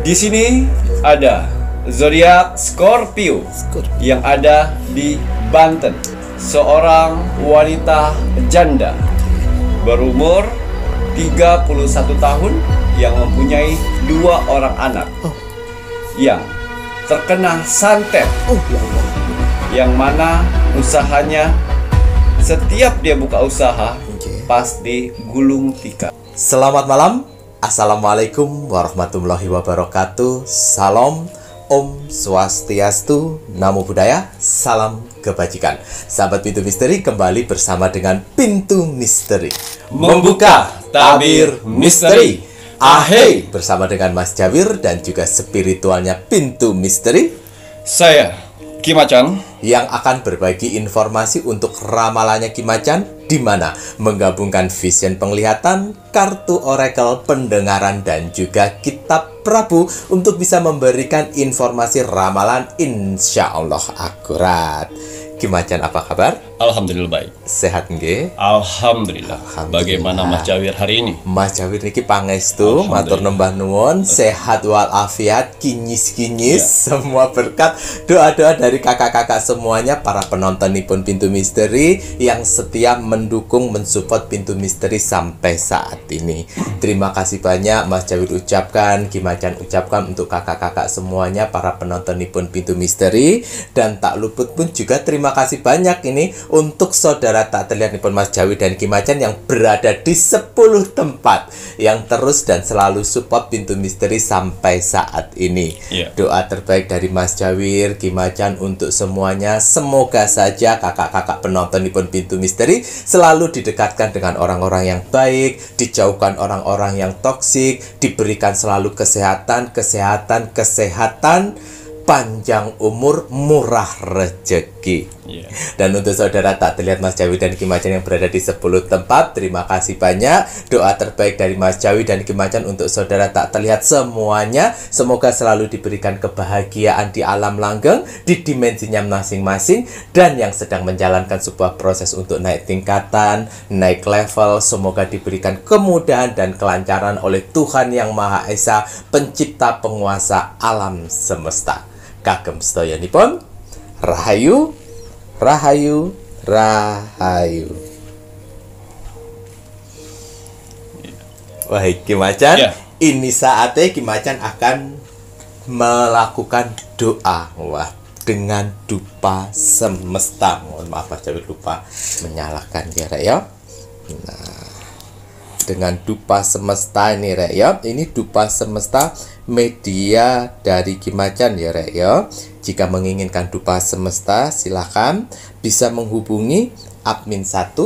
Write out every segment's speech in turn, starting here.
Di sini ada zodiak Scorpio yang ada di Banten. Seorang wanita janda berumur 31 tahun yang mempunyai 2 orang anak yang terkena santet, yang mana usahanya setiap dia buka usaha pasti gulung tikar. Selamat malam. Assalamualaikum warahmatullahi wabarakatuh. Salam, Om Swastiastu, Namo Buddhaya, salam kebajikan. Sahabat Pintu Misteri, kembali bersama dengan Pintu Misteri Membuka tabir misteri. Ahey, bersama dengan Mas Jawir dan juga spiritualnya Pintu Misteri, Saya Ki Macan, yang akan berbagi informasi untuk ramalannya Ki Macan, di mana menggabungkan vision penglihatan, kartu oracle, pendengaran, dan juga kitab Prabu untuk bisa memberikan informasi ramalan insya Allah akurat. Ki Macan, apa kabar? alhamdulillah baik. Sehat nggih? Alhamdulillah. Alhamdulillah. Bagaimana Mas Jawir hari ini? Mas Jawir niki pangestu, matur nembah nuwun, sehat walafiat, kinyis-kinyis, semua berkat, doa-doa dari kakak-kakak semuanya, para penontonipun Pintu Misteri yang setia mendukung, mensupport Pintu Misteri sampai saat ini. Terima kasih banyak Mas Jawir ucapkan, Ki Macan ucapkan untuk kakak-kakak semuanya, para penontonipun Pintu Misteri, dan tak luput pun juga terima kasih banyak ini untuk saudara tak terlihat nipun Mas Jawir dan Ki Macan yang berada di 10 tempat yang terus dan selalu support Pintu Misteri sampai saat ini. Doa terbaik dari Mas Jawir, Ki Macan untuk semuanya, semoga saja kakak-kakak penonton nipun Pintu Misteri selalu didekatkan dengan orang-orang yang baik, dijauhkan orang-orang yang toksik, diberikan selalu kesehatan, panjang umur, murah rezeki. Dan untuk saudara tak terlihat Mas Jawir dan Ki Macan yang berada di 10 tempat, terima kasih banyak. Doa terbaik dari Mas Jawir dan Ki Macan untuk saudara tak terlihat semuanya, semoga selalu diberikan kebahagiaan di alam langgeng, di dimensinya masing-masing, dan yang sedang menjalankan sebuah proses untuk naik tingkatan, naik level, semoga diberikan kemudahan dan kelancaran oleh Tuhan Yang Maha Esa, pencipta penguasa alam semesta. Kagem sedayanipun, rahayu, rahayu, rahayu. Wah, Ki Macan, ini saatnya Ki Macan akan melakukan doa. Wah, dengan dupa semesta. Mohon maaf Mas Jawir lupa menyalakan ya. Nah, dengan dupa semesta ini Rek ya. Ini dupa semesta media dari Ki Macan ya Rek ya. Jika menginginkan dupa semesta, silakan bisa menghubungi admin 1,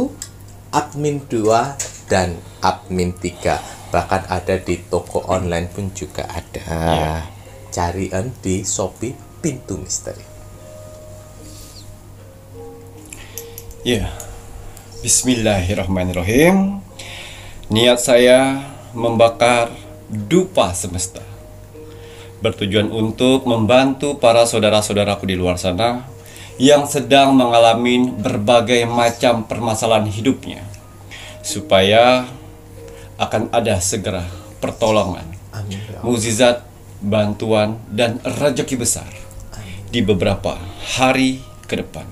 admin 2, dan admin 3. Bahkan ada di toko online pun juga ada. Carian di Shopee Pintu Misteri. Bismillahirrahmanirrahim. Niat saya membakar dupa semesta bertujuan untuk membantu para saudara-saudaraku di luar sana yang sedang mengalami berbagai macam permasalahan hidupnya, supaya akan ada segera pertolongan, mukjizat, bantuan, dan rezeki besar di beberapa hari ke depan.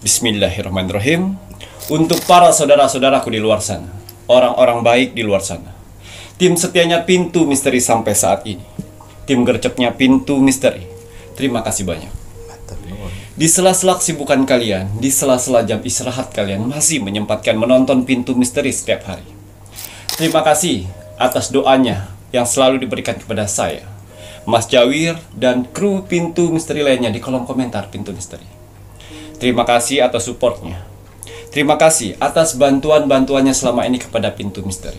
Bismillahirrahmanirrahim. Untuk para saudara-saudaraku di luar sana, orang-orang baik di luar sana, tim setianya Pintu Misteri sampai saat ini, tim gercepnya Pintu Misteri, terima kasih banyak. Di sela-sela kesibukan kalian, di sela-sela jam istirahat kalian masih menyempatkan menonton Pintu Misteri setiap hari. Terima kasih atas doanya yang selalu diberikan kepada saya, Mas Jawir, dan kru Pintu Misteri lainnya di kolom komentar Pintu Misteri. Terima kasih atas supportnya. Terima kasih atas bantuan-bantuannya selama ini kepada Pintu Misteri.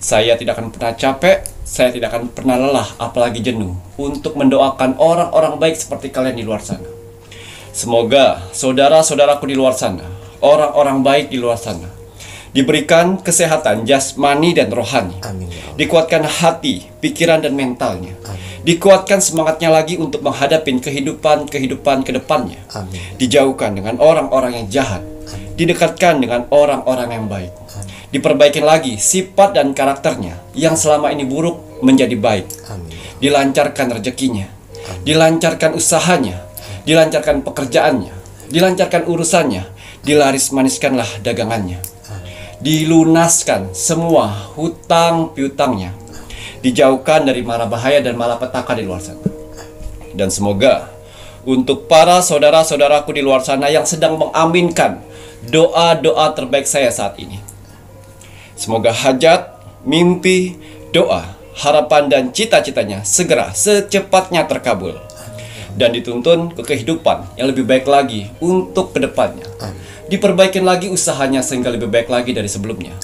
Saya tidak akan pernah capek, saya tidak akan pernah lelah, apalagi jenuh, untuk mendoakan orang-orang baik seperti kalian di luar sana. Semoga saudara-saudaraku di luar sana, orang-orang baik di luar sana, diberikan kesehatan jasmani dan rohani. Amin. Dikuatkan hati, pikiran, dan mentalnya. Amin. Dikuatkan semangatnya lagi untuk menghadapi kehidupan ke depannya. Amin. Dijauhkan dengan orang-orang yang jahat. Didekatkan dengan orang-orang yang baik. Diperbaiki lagi sifat dan karakternya yang selama ini buruk menjadi baik. Amin. Dilancarkan rezekinya. Dilancarkan usahanya. Dilancarkan pekerjaannya. Dilancarkan urusannya. Dilaris-maniskanlah dagangannya. Dilunaskan semua hutang piutangnya. Dijauhkan dari mara bahaya dan malapetaka di luar sana. Dan semoga untuk para saudara-saudaraku di luar sana yang sedang mengaminkan doa-doa terbaik saya saat ini, semoga hajat, mimpi, doa, harapan dan cita-citanya segera secepatnya terkabul dan dituntun ke kehidupan yang lebih baik lagi untuk kedepannya. Diperbaikin lagi usahanya sehingga lebih baik lagi dari sebelumnya.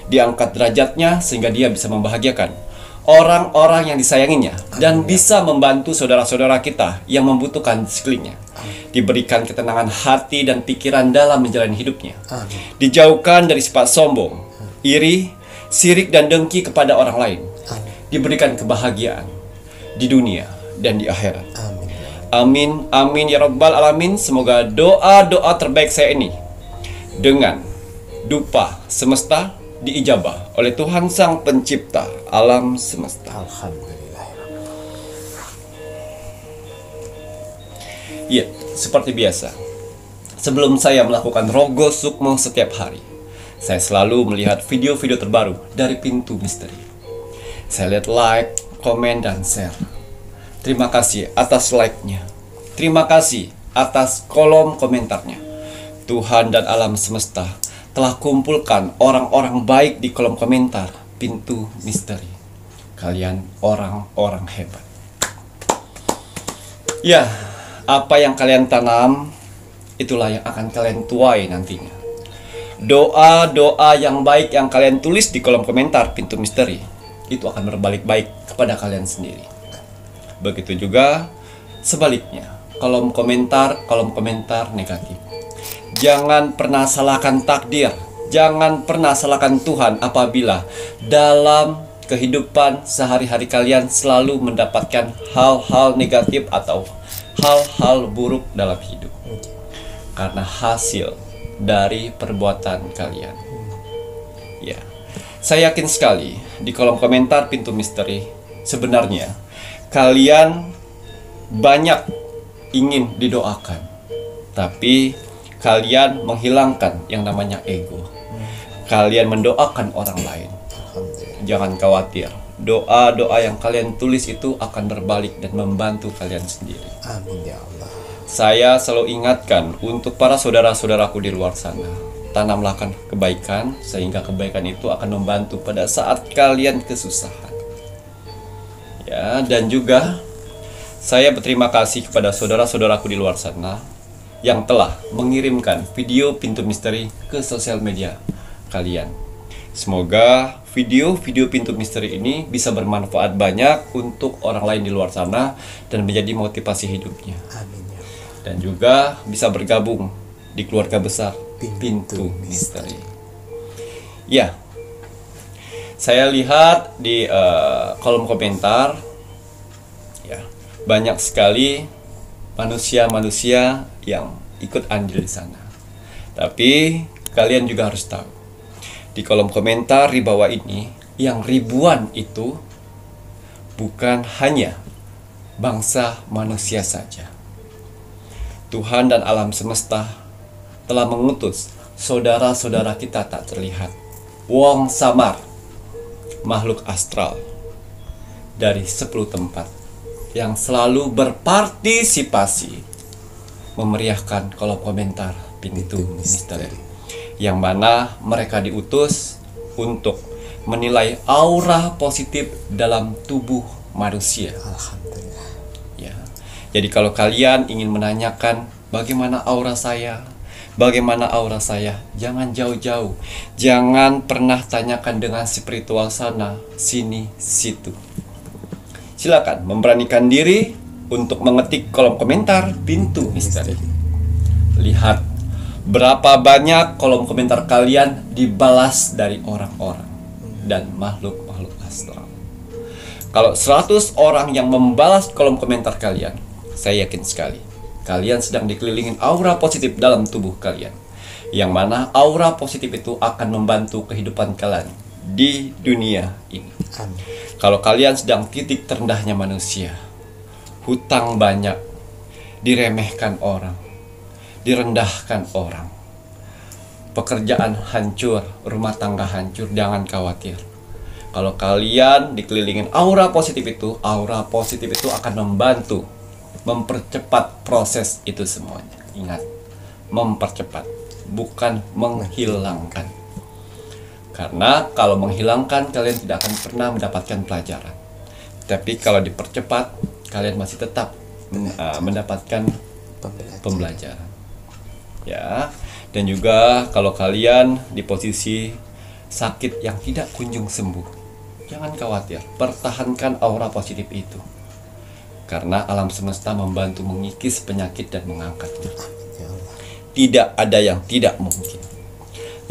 Diangkat derajatnya sehingga dia bisa membahagiakan orang-orang yang disayanginya dan bisa membantu saudara-saudara kita yang membutuhkan di sekelilingnya. Diberikan ketenangan hati dan pikiran dalam menjalani hidupnya. Dijauhkan dari sifat sombong, iri, sirik dan dengki kepada orang lain. Diberikan kebahagiaan di dunia dan di akhirat. Amin, amin ya rabbal alamin. Semoga doa-doa terbaik saya ini dengan dupa semesta diijabah oleh Tuhan Sang Pencipta alam semesta. Alhamdulillah. Iya, seperti biasa, sebelum saya melakukan Rogo Sukmo setiap hari, saya selalu melihat video-video terbaru dari Pintu Misteri. Saya lihat like, komen, dan share. Terima kasih atas like-nya. Terima kasih atas kolom komentarnya. Tuhan dan alam semesta telah kumpulkan orang-orang baik di kolom komentar Pintu Misteri. Kalian orang-orang hebat. Ya, apa yang kalian tanam, itulah yang akan kalian tuai nantinya. Doa-doa yang baik yang kalian tulis di kolom komentar Pintu Misteri, itu akan berbalik baik kepada kalian sendiri. Begitu juga sebaliknya, kolom komentar negatif. Jangan pernah salahkan takdir. Jangan pernah salahkan Tuhan apabila dalam kehidupan sehari-hari kalian selalu mendapatkan hal-hal negatif atau hal-hal buruk dalam hidup. Karena hasil dari perbuatan kalian. Ya, saya yakin sekali di kolom komentar Pintu Misteri, sebenarnya kalian banyak ingin didoakan, tapi kalian menghilangkan yang namanya ego. Kalian mendoakan orang lain. Jangan khawatir, doa-doa yang kalian tulis itu akan berbalik dan membantu kalian sendiri. Amin ya Allah. Saya selalu ingatkan untuk para saudara-saudaraku di luar sana, tanamlah kebaikan sehingga kebaikan itu akan membantu pada saat kalian kesusahan. Ya, dan juga saya berterima kasih kepada saudara-saudaraku di luar sana yang telah mengirimkan video Pintu Misteri ke sosial media kalian. Semoga video-video Pintu Misteri ini bisa bermanfaat banyak untuk orang lain di luar sana dan menjadi motivasi hidupnya. Amin ya. Dan juga bisa bergabung di keluarga besar Pintu Misteri. Ya, saya lihat di kolom komentar, ya, banyak sekali manusia-manusia yang ikut andil di sana. Tapi kalian juga harus tahu, di kolom komentar di bawah ini yang ribuan itu bukan hanya bangsa manusia saja. Tuhan dan alam semesta telah mengutus saudara-saudara kita tak terlihat, wong samar, makhluk astral dari 10 tempat yang selalu berpartisipasi memeriahkan kolom komentar Pintu Misteri, yang mana mereka diutus untuk menilai aura positif dalam tubuh manusia. Alhamdulillah. Ya. Jadi kalau kalian ingin menanyakan bagaimana aura saya, jangan jauh-jauh. Jangan pernah tanyakan dengan spiritual sana, sini, situ. Silakan memberanikan diri untuk mengetik kolom komentar Pintu Misteri. Lihat berapa banyak kolom komentar kalian dibalas dari orang-orang dan makhluk-makhluk astral. Kalau 100 orang yang membalas kolom komentar kalian, saya yakin sekali kalian sedang dikelilingin aura positif dalam tubuh kalian, yang mana aura positif itu akan membantu kehidupan kalian di dunia ini. Amin. Kalau kalian sedang titik terendahnya manusia, hutang banyak, diremehkan orang, direndahkan orang, pekerjaan hancur, rumah tangga hancur, jangan khawatir. Kalau kalian dikelilingin aura positif itu akan membantu mempercepat proses itu semuanya. Ingat, mempercepat, bukan menghilangkan. Karena kalau menghilangkan, kalian tidak akan pernah mendapatkan pelajaran. Tapi kalau dipercepat, kalian masih tetap mendapatkan pembelajaran. Ya, dan juga kalau kalian di posisi sakit yang tidak kunjung sembuh, jangan khawatir, pertahankan aura positif itu. Karena alam semesta membantu mengikis penyakit dan mengangkatnya. Tidak ada yang tidak mungkin.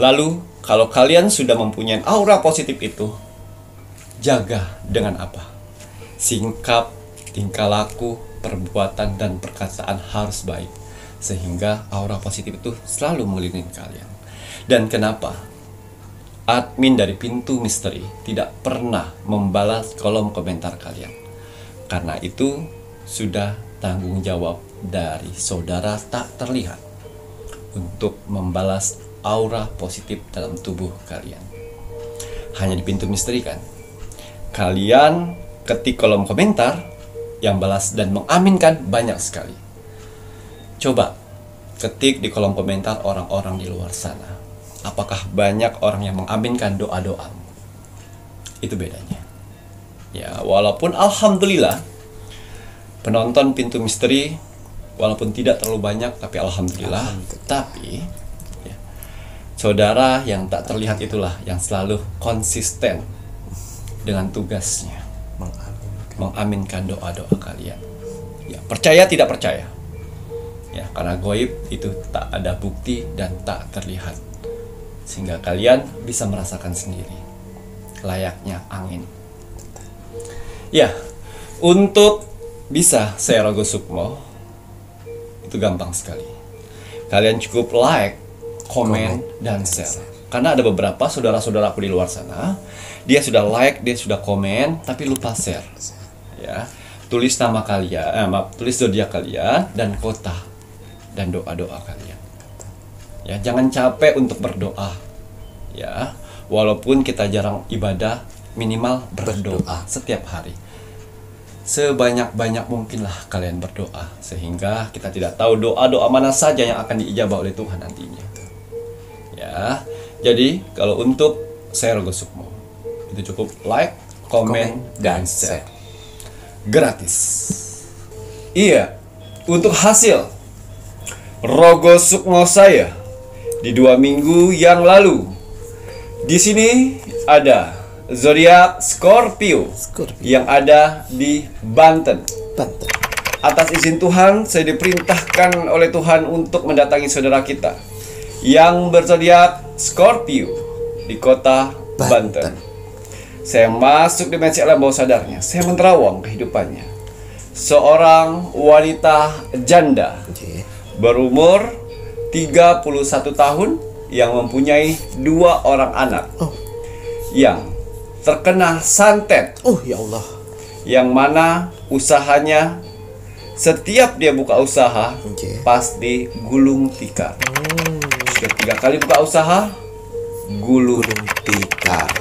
Lalu, kalau kalian sudah mempunyai aura positif itu, jaga dengan apa? Sikap, tingkah laku, perbuatan, dan perkataan harus baik. Sehingga aura positif itu selalu mengelilingi kalian. Dan kenapa admin dari Pintu Misteri tidak pernah membalas kolom komentar kalian? Karena itu sudah tanggung jawab dari saudara tak terlihat untuk membalas aura positif dalam tubuh kalian. Hanya di Pintu Misteri kan? Kalian ketik kolom komentar, yang balas dan mengaminkan banyak sekali. Coba ketik di kolom komentar orang-orang di luar sana. Apakah banyak orang yang mengaminkan doa-doamu? Itu bedanya. Ya, walaupun alhamdulillah penonton Pintu Misteri walaupun tidak terlalu banyak, tapi alhamdulillah. Tapi ya, saudara yang tak terlihat itulah yang selalu konsisten dengan tugasnya, mengaminkan doa-doa kalian. Ya, percaya tidak percaya. Ya, karena goib itu tak ada bukti dan tak terlihat. Sehingga kalian bisa merasakan sendiri layaknya angin. Ya, untuk bisa saya Rogo Sukmo itu gampang sekali. Kalian cukup like, komen, dan share. Karena ada beberapa saudara-saudaraku di luar sana, dia sudah like, dia sudah komen, tapi lupa share. Ya, tulis nama kalian, tulis zodiak kalian dan kota dan doa-doa kalian. Ya, jangan capek untuk berdoa. Ya, walaupun kita jarang ibadah, minimal berdoa setiap hari. Sebanyak-banyak mungkinlah kalian berdoa, sehingga kita tidak tahu doa-doa mana saja yang akan diijabah oleh Tuhan nantinya. Ya, jadi kalau untuk saya Rogo Sukmo, itu cukup like, komen, dan share. Gratis. Iya, untuk hasil Rogo Sukmo saya di 2 minggu yang lalu. Di sini ada zodiak Scorpio yang ada di Banten. Atas izin Tuhan, saya diperintahkan oleh Tuhan untuk mendatangi saudara kita yang berzodiak Scorpio di kota Banten. Saya masuk dimensi alam bawah sadarnya. Saya menerawang kehidupannya. Seorang wanita janda berumur 31 tahun yang mempunyai 2 orang anak yang terkena santet. Ya Allah. Yang mana usahanya setiap dia buka usaha pasti gulung tikar. Sudah 3 kali buka usaha gulung tikar.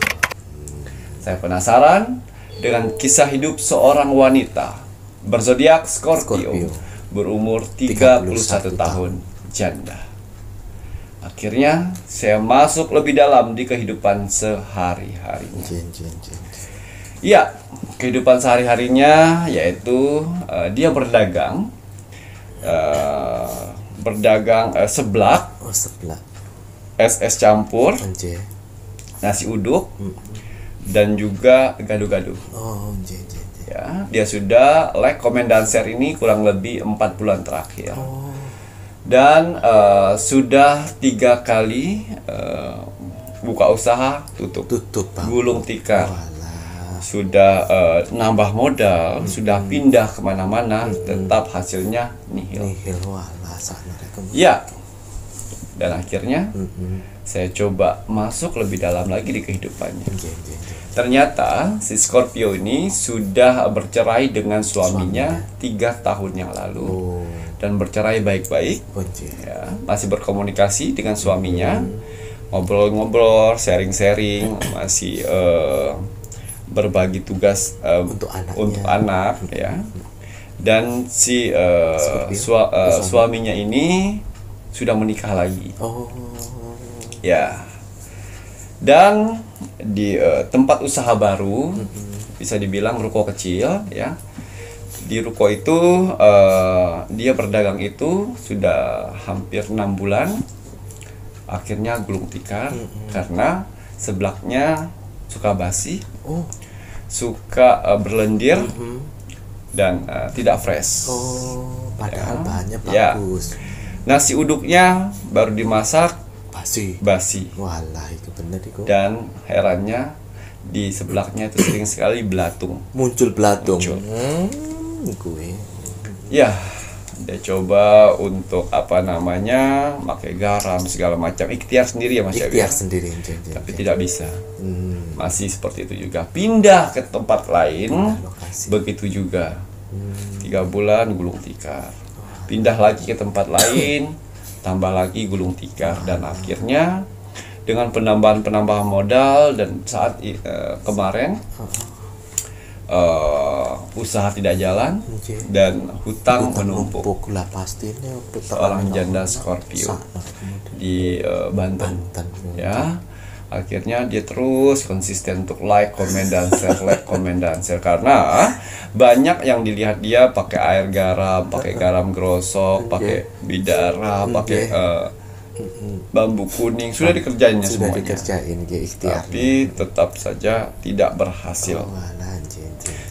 Saya penasaran dengan kisah hidup seorang wanita berzodiak Scorpio. Berumur 31 tahun, janda. Akhirnya saya masuk lebih dalam di kehidupan sehari-harinya. Ya, kehidupan sehari-harinya yaitu dia berdagang, seblak, es campur, nasi uduk, dan juga gado-gado. Ya, dia sudah like, komen, dan share ini kurang lebih 4 bulan terakhir. Dan sudah 3 kali buka usaha tutup Bang. Gulung tikar. sudah nambah modal, sudah pindah kemana-mana, tetap hasilnya nihil. Nihil walah sana Ya, dan akhirnya saya coba masuk lebih dalam lagi di kehidupannya. Ternyata si Scorpio ini sudah bercerai dengan suaminya 3 tahun yang lalu, dan bercerai baik-baik. Ya, masih berkomunikasi dengan suaminya, ngobrol-ngobrol, sharing-sharing, masih berbagi tugas untuk anak, ya. Dan si suaminya ini sudah menikah lagi. Ya. Dan di tempat usaha baru, bisa dibilang ruko kecil, ya. Di ruko itu dia berdagang itu sudah hampir 6 bulan. Akhirnya gulung tikar karena seblaknya suka basi, suka berlendir, dan tidak fresh. Padahal bahannya Ya. bagus. Nasi uduknya baru dimasak basi. Walah itu bener itu. Dan herannya di seblaknya itu sering sekali belatung. Muncul belatung. Muncul. Gue. Ya, dia coba untuk pakai garam segala macam, ikhtiar sendiri ya Mas Yawi. Ikhtiar sendiri. Tapi tidak bisa. Masih seperti itu juga. Pindah ke tempat lain, begitu juga. 3 bulan gulung tikar. Pindah lagi ke tempat lain, tambah lagi gulung tikar, dan akhirnya dengan penambahan modal, dan saat kemarin usaha tidak jalan dan hutang menumpuk. Lah pastinya Seorang janda Scorpio di Banten, ya. Akhirnya dia terus konsisten untuk like, komen, dan share, karena banyak yang dilihat dia pakai air garam, pakai garam grosok, pakai bidara, pakai bambu kuning, sudah dikerjainnya semuanya. Tapi tetap saja tidak berhasil.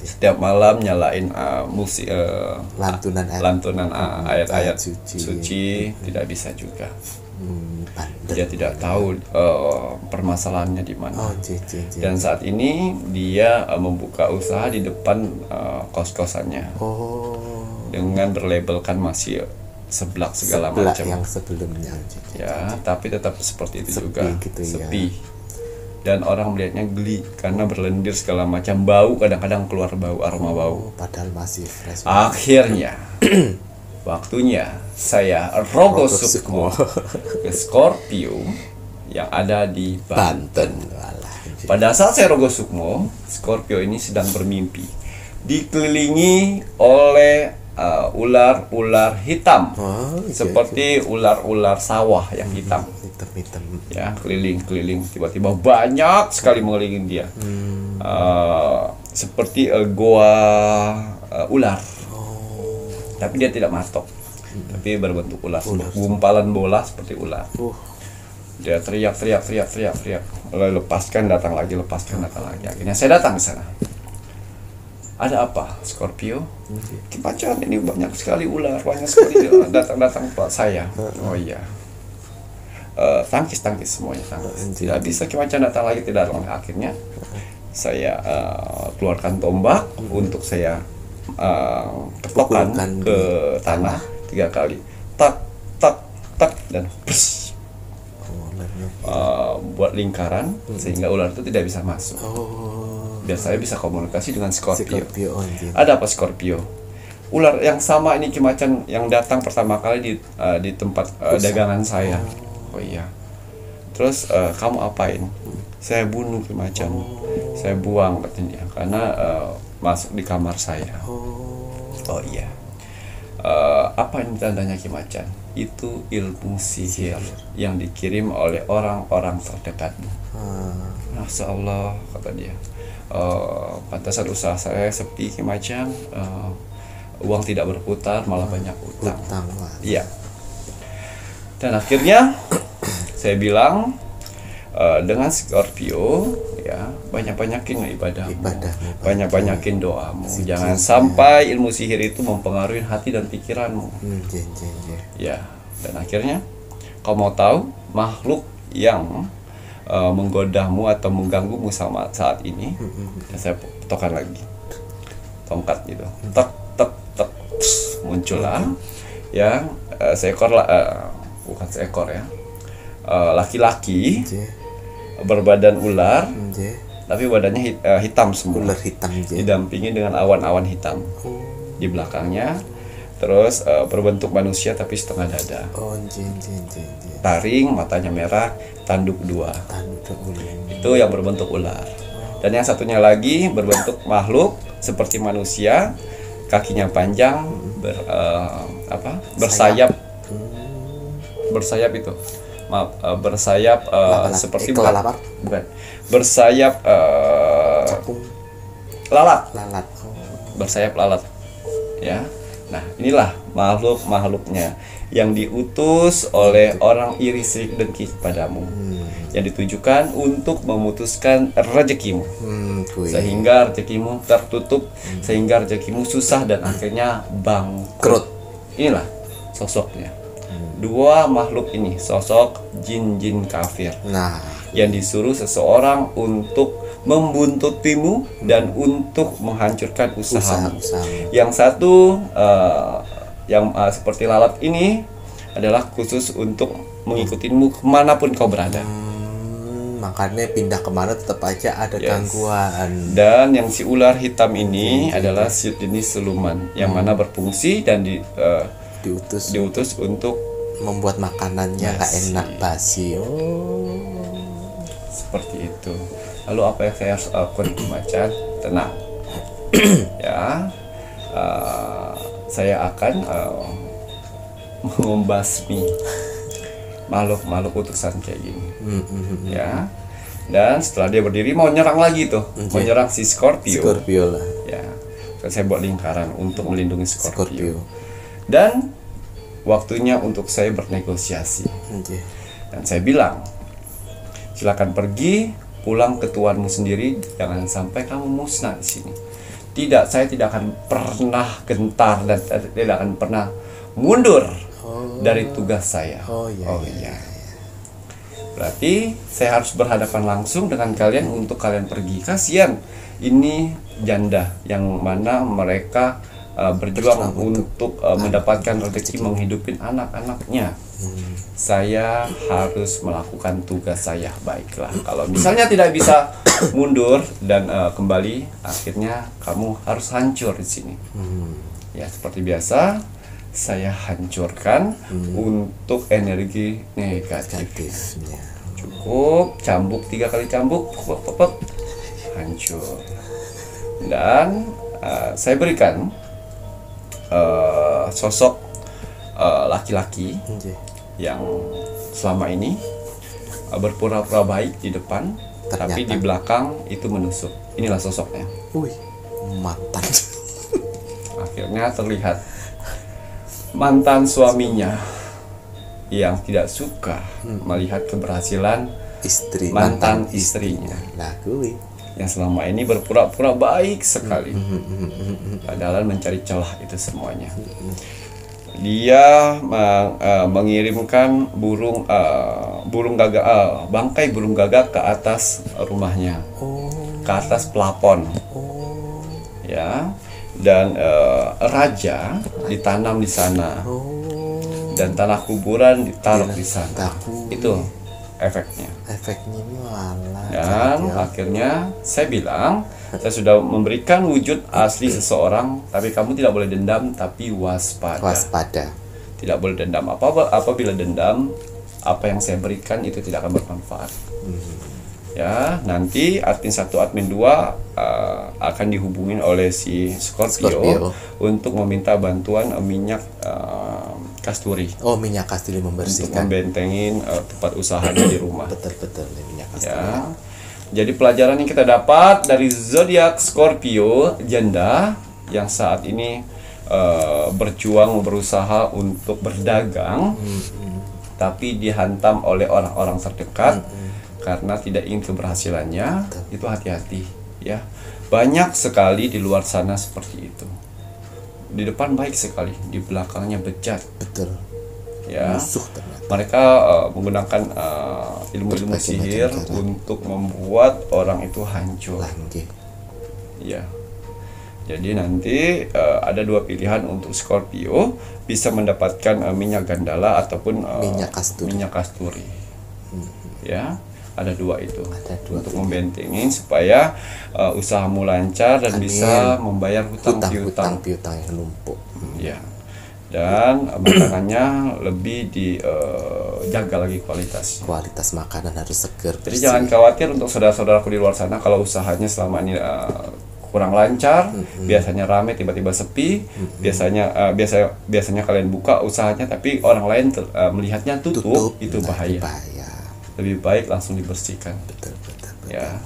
Setiap malam nyalain musik lantunan ayat-ayat suci, tidak bisa juga. Dia tidak tahu permasalahannya di mana. Dan saat ini dia membuka usaha di depan kos-kosannya, dengan berlabelkan masih seblak segala macam yang sebelumnya. Ya, tapi tetap seperti itu juga, gitu sepi. Dan orang melihatnya geli karena berlendir segala macam, bau, kadang-kadang keluar bau, aroma bau. Padahal masih fresh. Akhirnya waktunya saya Rogo Sukmo ke Scorpio yang ada di Banten. Pada saat saya Rogo Sukmo, Scorpio ini sedang bermimpi, dikelilingi oleh ular-ular hitam, seperti ular-ular sawah yang hitam. Ya, keliling-keliling, tiba-tiba banyak sekali mengelilingi dia, seperti goa ular. Tapi dia tidak matok, tapi berbentuk ular, gumpalan bola seperti ular. Dia teriak, lalu lepaskan, datang lagi. Akhirnya saya datang ke sana. Ada apa, Scorpio? Kipacan, ini banyak sekali ular, banyak sekali datang Pak saya. Oh iya. Tangkis semuanya, tangkis. Tidak bisa Kipacan datang lagi, tidak lama. Akhirnya saya keluarkan tombak untuk saya tepokkan ke tanah 3 kali. Tak, dan pers. Buat lingkaran sehingga ular itu tidak bisa masuk. Biar saya bisa komunikasi dengan Scorpio. Ada apa Scorpio? Ular yang sama ini Kimacan yang datang pertama kali di tempat dagangan saya. Oh iya. Terus kamu apain? Saya bunuh Kimacan. Saya buang katanya karena masuk di kamar saya. Oh iya. Apa ini tandanya Kimacan? Itu ilmu sihir yang dikirim oleh orang-orang terdekatmu. Masya Allah, kata dia. Pantasan usaha saya sepi Kimacan, uang tidak berputar, malah banyak utang. Iya. Dan akhirnya saya bilang dengan Scorpio, ya, banyak-banyakin ibadah, banyak-banyakin doamu. Jangan sampai ilmu sihir itu mempengaruhi hati dan pikiranmu. Ya. Dan akhirnya kau mau tahu makhluk yang menggodamu atau mengganggumu sama saat ini, saya potokkan lagi tongkat gitu, tek tek tek, muncullah yang seekor bukan seekor ya, laki-laki berbadan ular, tapi badannya hitam semua, ular hitam didampingi dengan awan-awan hitam di belakangnya. Terus berbentuk manusia tapi setengah dada. Taring, matanya merah, tanduk dua. Itu yang berbentuk ular. Dan yang satunya lagi berbentuk makhluk seperti manusia, kakinya panjang, bersayap. Bersayap itu. Maaf, bersayap seperti kelelawar. Bukan. Bersayap lalat. Bersayap lalat. Ya. Nah, inilah makhluk-makhluknya yang diutus oleh orang iri sirik dengki kepadamu, yang ditujukan untuk memutuskan rezekimu, sehingga rezekimu tertutup, sehingga rezekimu susah dan akhirnya bangkrut. Inilah sosoknya. Dua makhluk ini, sosok jin-jin kafir, yang disuruh seseorang untuk membuntutimu dan untuk menghancurkan usahamu. Yang satu yang seperti lalat ini adalah khusus untuk mengikutimu kemanapun kau berada. Makanya pindah kemana tetap aja ada gangguan. Dan yang si ular hitam ini adalah jenis siluman yang mana berfungsi dan diutus untuk membuat makanannya nggak enak, basi. Seperti itu. Lalu apa yang saya harus lakukan macan? Tenang. Ya, saya akan membasmi makhluk-makhluk utusan kayak gini. Ya. Dan setelah dia berdiri mau nyerang lagi tuh, mau nyerang si Scorpio lah. Ya. Saya buat lingkaran untuk melindungi Scorpio. Dan waktunya untuk saya bernegosiasi. Dan saya bilang, silakan pergi, pulang ke tuanmu sendiri, jangan sampai kamu musnah di sini. Tidak, saya tidak akan pernah gentar dan tidak akan pernah mundur dari tugas saya. Iya. Berarti saya harus berhadapan langsung dengan kalian untuk kalian pergi. Kasihan, ini janda yang mana mereka berjuang untuk mendapatkan rezeki menghidupi anak-anaknya. Saya harus melakukan tugas saya. Baiklah, kalau misalnya tidak bisa mundur dan kembali, akhirnya kamu harus hancur di sini. Ya, seperti biasa saya hancurkan untuk energi negatifnya. Cukup cambuk 3 kali cambuk, hancur. Dan saya berikan sosok laki-laki yang selama ini berpura-pura baik di depan, tapi di belakang itu menusuk. Inilah sosoknya. Mantan. Akhirnya terlihat mantan suaminya yang tidak suka melihat keberhasilan mantan istrinya. Yang selama ini berpura-pura baik sekali, padahal mencari celah itu semuanya. Dia mengirimkan bangkai burung gagak ke atas rumahnya, ke atas plafon, ya. Dan raja ditanam di sana, dan tanah kuburan ditaruh di sana. Itu efeknya malah. Dan akhirnya saya bilang, saya sudah memberikan wujud asli seseorang, tapi kamu tidak boleh dendam, tapi waspada. Tidak boleh dendam. Apabila dendam, apa yang saya berikan itu tidak akan bermanfaat. Ya, nanti admin 1, admin 2 akan dihubungin oleh si Scorpio untuk meminta bantuan minyak kasturi. Minyak kasturi membersihkan. Untuk membentengin tempat usahanya di rumah. Betul minyak kasturi. Ya. Jadi pelajaran yang kita dapat dari zodiak Scorpio, janda yang saat ini berjuang berusaha untuk berdagang, tapi dihantam oleh orang-orang terdekat karena tidak ingin keberhasilannya. Itu hati-hati ya. Banyak sekali di luar sana seperti itu. Di depan baik sekali, di belakangnya bejat. Betul. Ya, Musuh ternyata. mereka menggunakan ilmu-ilmu Berbagai sihir macam cara. untuk membuat orang itu hancur. Langgeng. Ya. Jadi nanti ada dua pilihan untuk Scorpio, bisa mendapatkan minyak gandala ataupun minyak kasturi. Ya, ada dua itu. Ada dua untuk membentengin supaya usahamu lancar dan Amin. bisa membayar hutang piutang. piutang yang numpuk. Ya. Dan makanannya lebih dijaga lagi kualitasnya. Kualitas makanan harus segar, Jadi bersih. jangan khawatir untuk saudara-saudaraku di luar sana kalau usahanya selama ini kurang lancar, biasanya rame tiba-tiba sepi, biasanya kalian buka usahanya tapi orang lain melihatnya tutup, itu Nah, bahaya. Lebih baik langsung dibersihkan. Betul. Ya.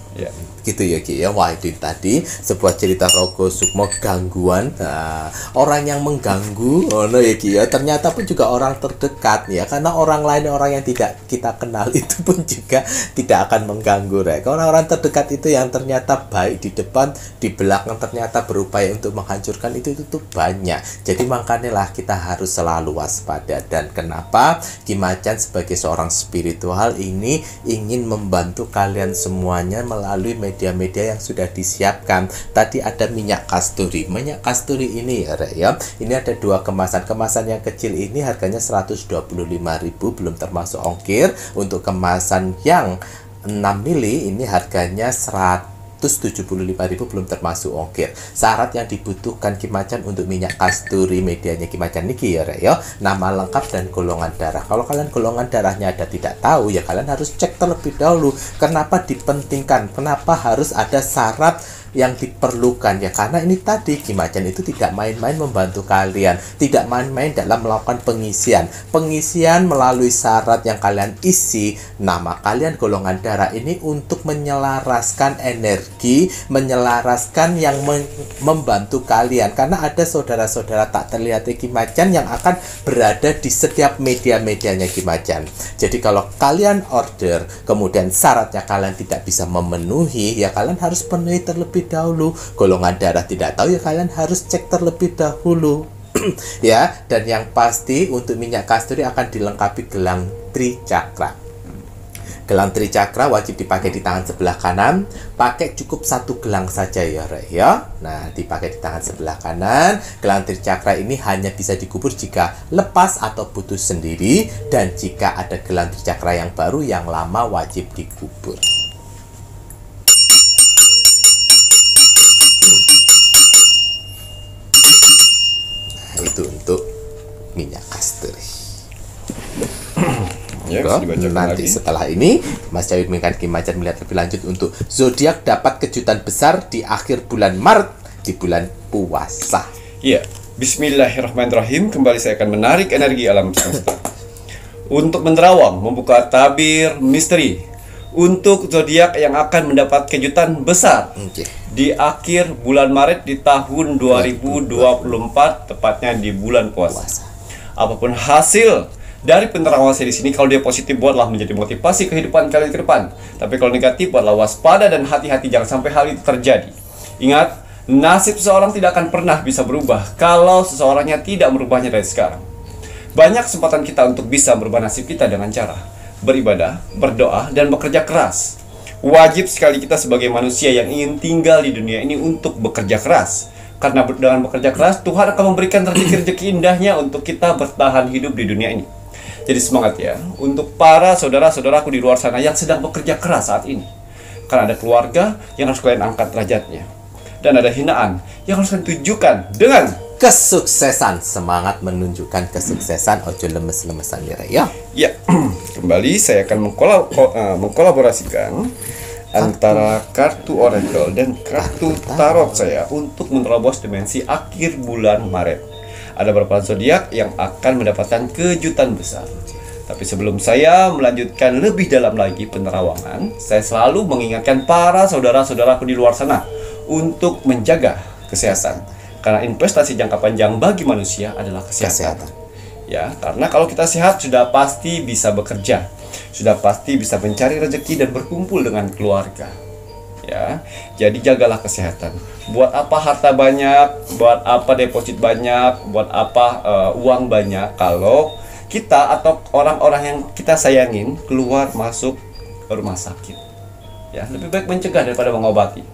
Gitu ya Ki ya. Wah, itu tadi sebuah cerita Rogo Sukmo gangguan. Nah, orang yang mengganggu ya Ki ya, ternyata pun juga orang terdekat ya, karena orang lain, orang yang tidak kita kenal itu pun juga tidak akan mengganggu ya. Orang-orang terdekat itu yang ternyata baik di depan, di belakang ternyata berupaya untuk menghancurkan itu tuh banyak. Jadi makanya lah kita harus selalu waspada. Dan kenapa Ki Macan sebagai seorang spiritual ini ingin membantu kalian semuanya melalui media-media yang sudah disiapkan. Tadi ada minyak kasturi. Minyak kasturi ini ya, Rek, ya. Ini ada dua kemasan. Kemasan yang kecil ini harganya 125.000 belum termasuk ongkir. Untuk kemasan yang 6 mili ini harganya 175.000 belum termasuk ongkir. Syarat yang dibutuhkan Ki Macan untuk minyak kasturi medianya Ki Macan niki ya, Rek, ya. Nama lengkap dan golongan darah. Kalau kalian golongan darahnya ada tidak tahu ya, kalian harus cek terlebih dahulu. Kenapa dipentingkan? Kenapa harus ada syarat yang diperlukan ya? Karena ini tadi Ki Macan itu tidak main-main membantu kalian, tidak main-main dalam melakukan pengisian melalui syarat yang kalian isi, nama kalian, golongan darah ini untuk menyelaraskan energi, menyelaraskan yang membantu kalian. Karena ada saudara-saudara tak terlihat Ki Macan yang akan berada di setiap media-medianya Ki Macan. Jadi kalau kalian order kemudian syaratnya kalian tidak bisa memenuhi ya, kalian harus penuhi terlebih dahulu. Golongan darah tidak tahu ya, kalian harus cek terlebih dahulu. Ya, dan yang pasti untuk minyak kasturi akan dilengkapi gelang tricakra. Gelang tricakra wajib dipakai di tangan sebelah kanan. Pakai cukup satu gelang saja ya, Rek, ya. Nah, dipakai di tangan sebelah kanan. Gelang tricakra ini hanya bisa dikubur jika lepas atau putus sendiri, dan jika ada gelang tricakra yang baru, yang lama wajib dikubur. Itu untuk minyak kasturi. Ya, bisa dibacakan Nanti lagi. setelah ini Mas Cawit mengingatkan Ki Macan melihat lebih lanjut untuk zodiak dapat kejutan besar di akhir bulan Maret, di bulan puasa. Iya, bismillahirrahmanirrahim. Kembali saya akan menarik energi alam semesta. Untuk menerawang, membuka tabir misteri untuk zodiak yang akan mendapat kejutan besar Oke. di akhir bulan Maret di tahun 2024, tepatnya di bulan puasa. Apapun hasil dari penerawangan saya di sini, kalau dia positif buatlah menjadi motivasi kehidupan kalian ke depan. Tapi kalau negatif buatlah waspada dan hati-hati, jangan sampai hal itu terjadi. Ingat, nasib seseorang tidak akan pernah bisa berubah kalau seseorangnya tidak merubahnya dari sekarang. Banyak kesempatan kita untuk bisa merubah nasib kita dengan cara beribadah, berdoa, dan bekerja keras. Wajib sekali kita sebagai manusia yang ingin tinggal di dunia ini untuk bekerja keras. Karena dengan bekerja keras, Tuhan akan memberikan rezeki-rezeki indahnya untuk kita bertahan hidup di dunia ini. Jadi semangat ya, untuk para saudara-saudaraku di luar sana yang sedang bekerja keras saat ini. Karena ada keluarga yang harus kalian angkat derajatnya. Dan ada hinaan yang harus kalian tunjukkan dengan Kesuksesan, semangat menunjukkan kesuksesan, ojo lemes-lemesan ya, Rek, ya. Ya, kembali saya akan mengkolaborasikan antara kartu oracle dan kartu tarot saya untuk menerobos dimensi akhir bulan Maret. Ada beberapa zodiak yang akan mendapatkan kejutan besar. Tapi sebelum saya melanjutkan lebih dalam lagi penerawangan, saya selalu mengingatkan para saudara-saudaraku di luar sana untuk menjaga kesehatan. Karena investasi jangka panjang bagi manusia adalah kesehatan. Ya, karena kalau kita sehat sudah pasti bisa bekerja, sudah pasti bisa mencari rezeki dan berkumpul dengan keluarga. Ya, jadi jagalah kesehatan. Buat apa harta banyak, buat apa deposit banyak, buat apa uang banyak kalau kita atau orang-orang yang kita sayangin keluar masuk ke rumah sakit. Ya, lebih baik mencegah daripada mengobati.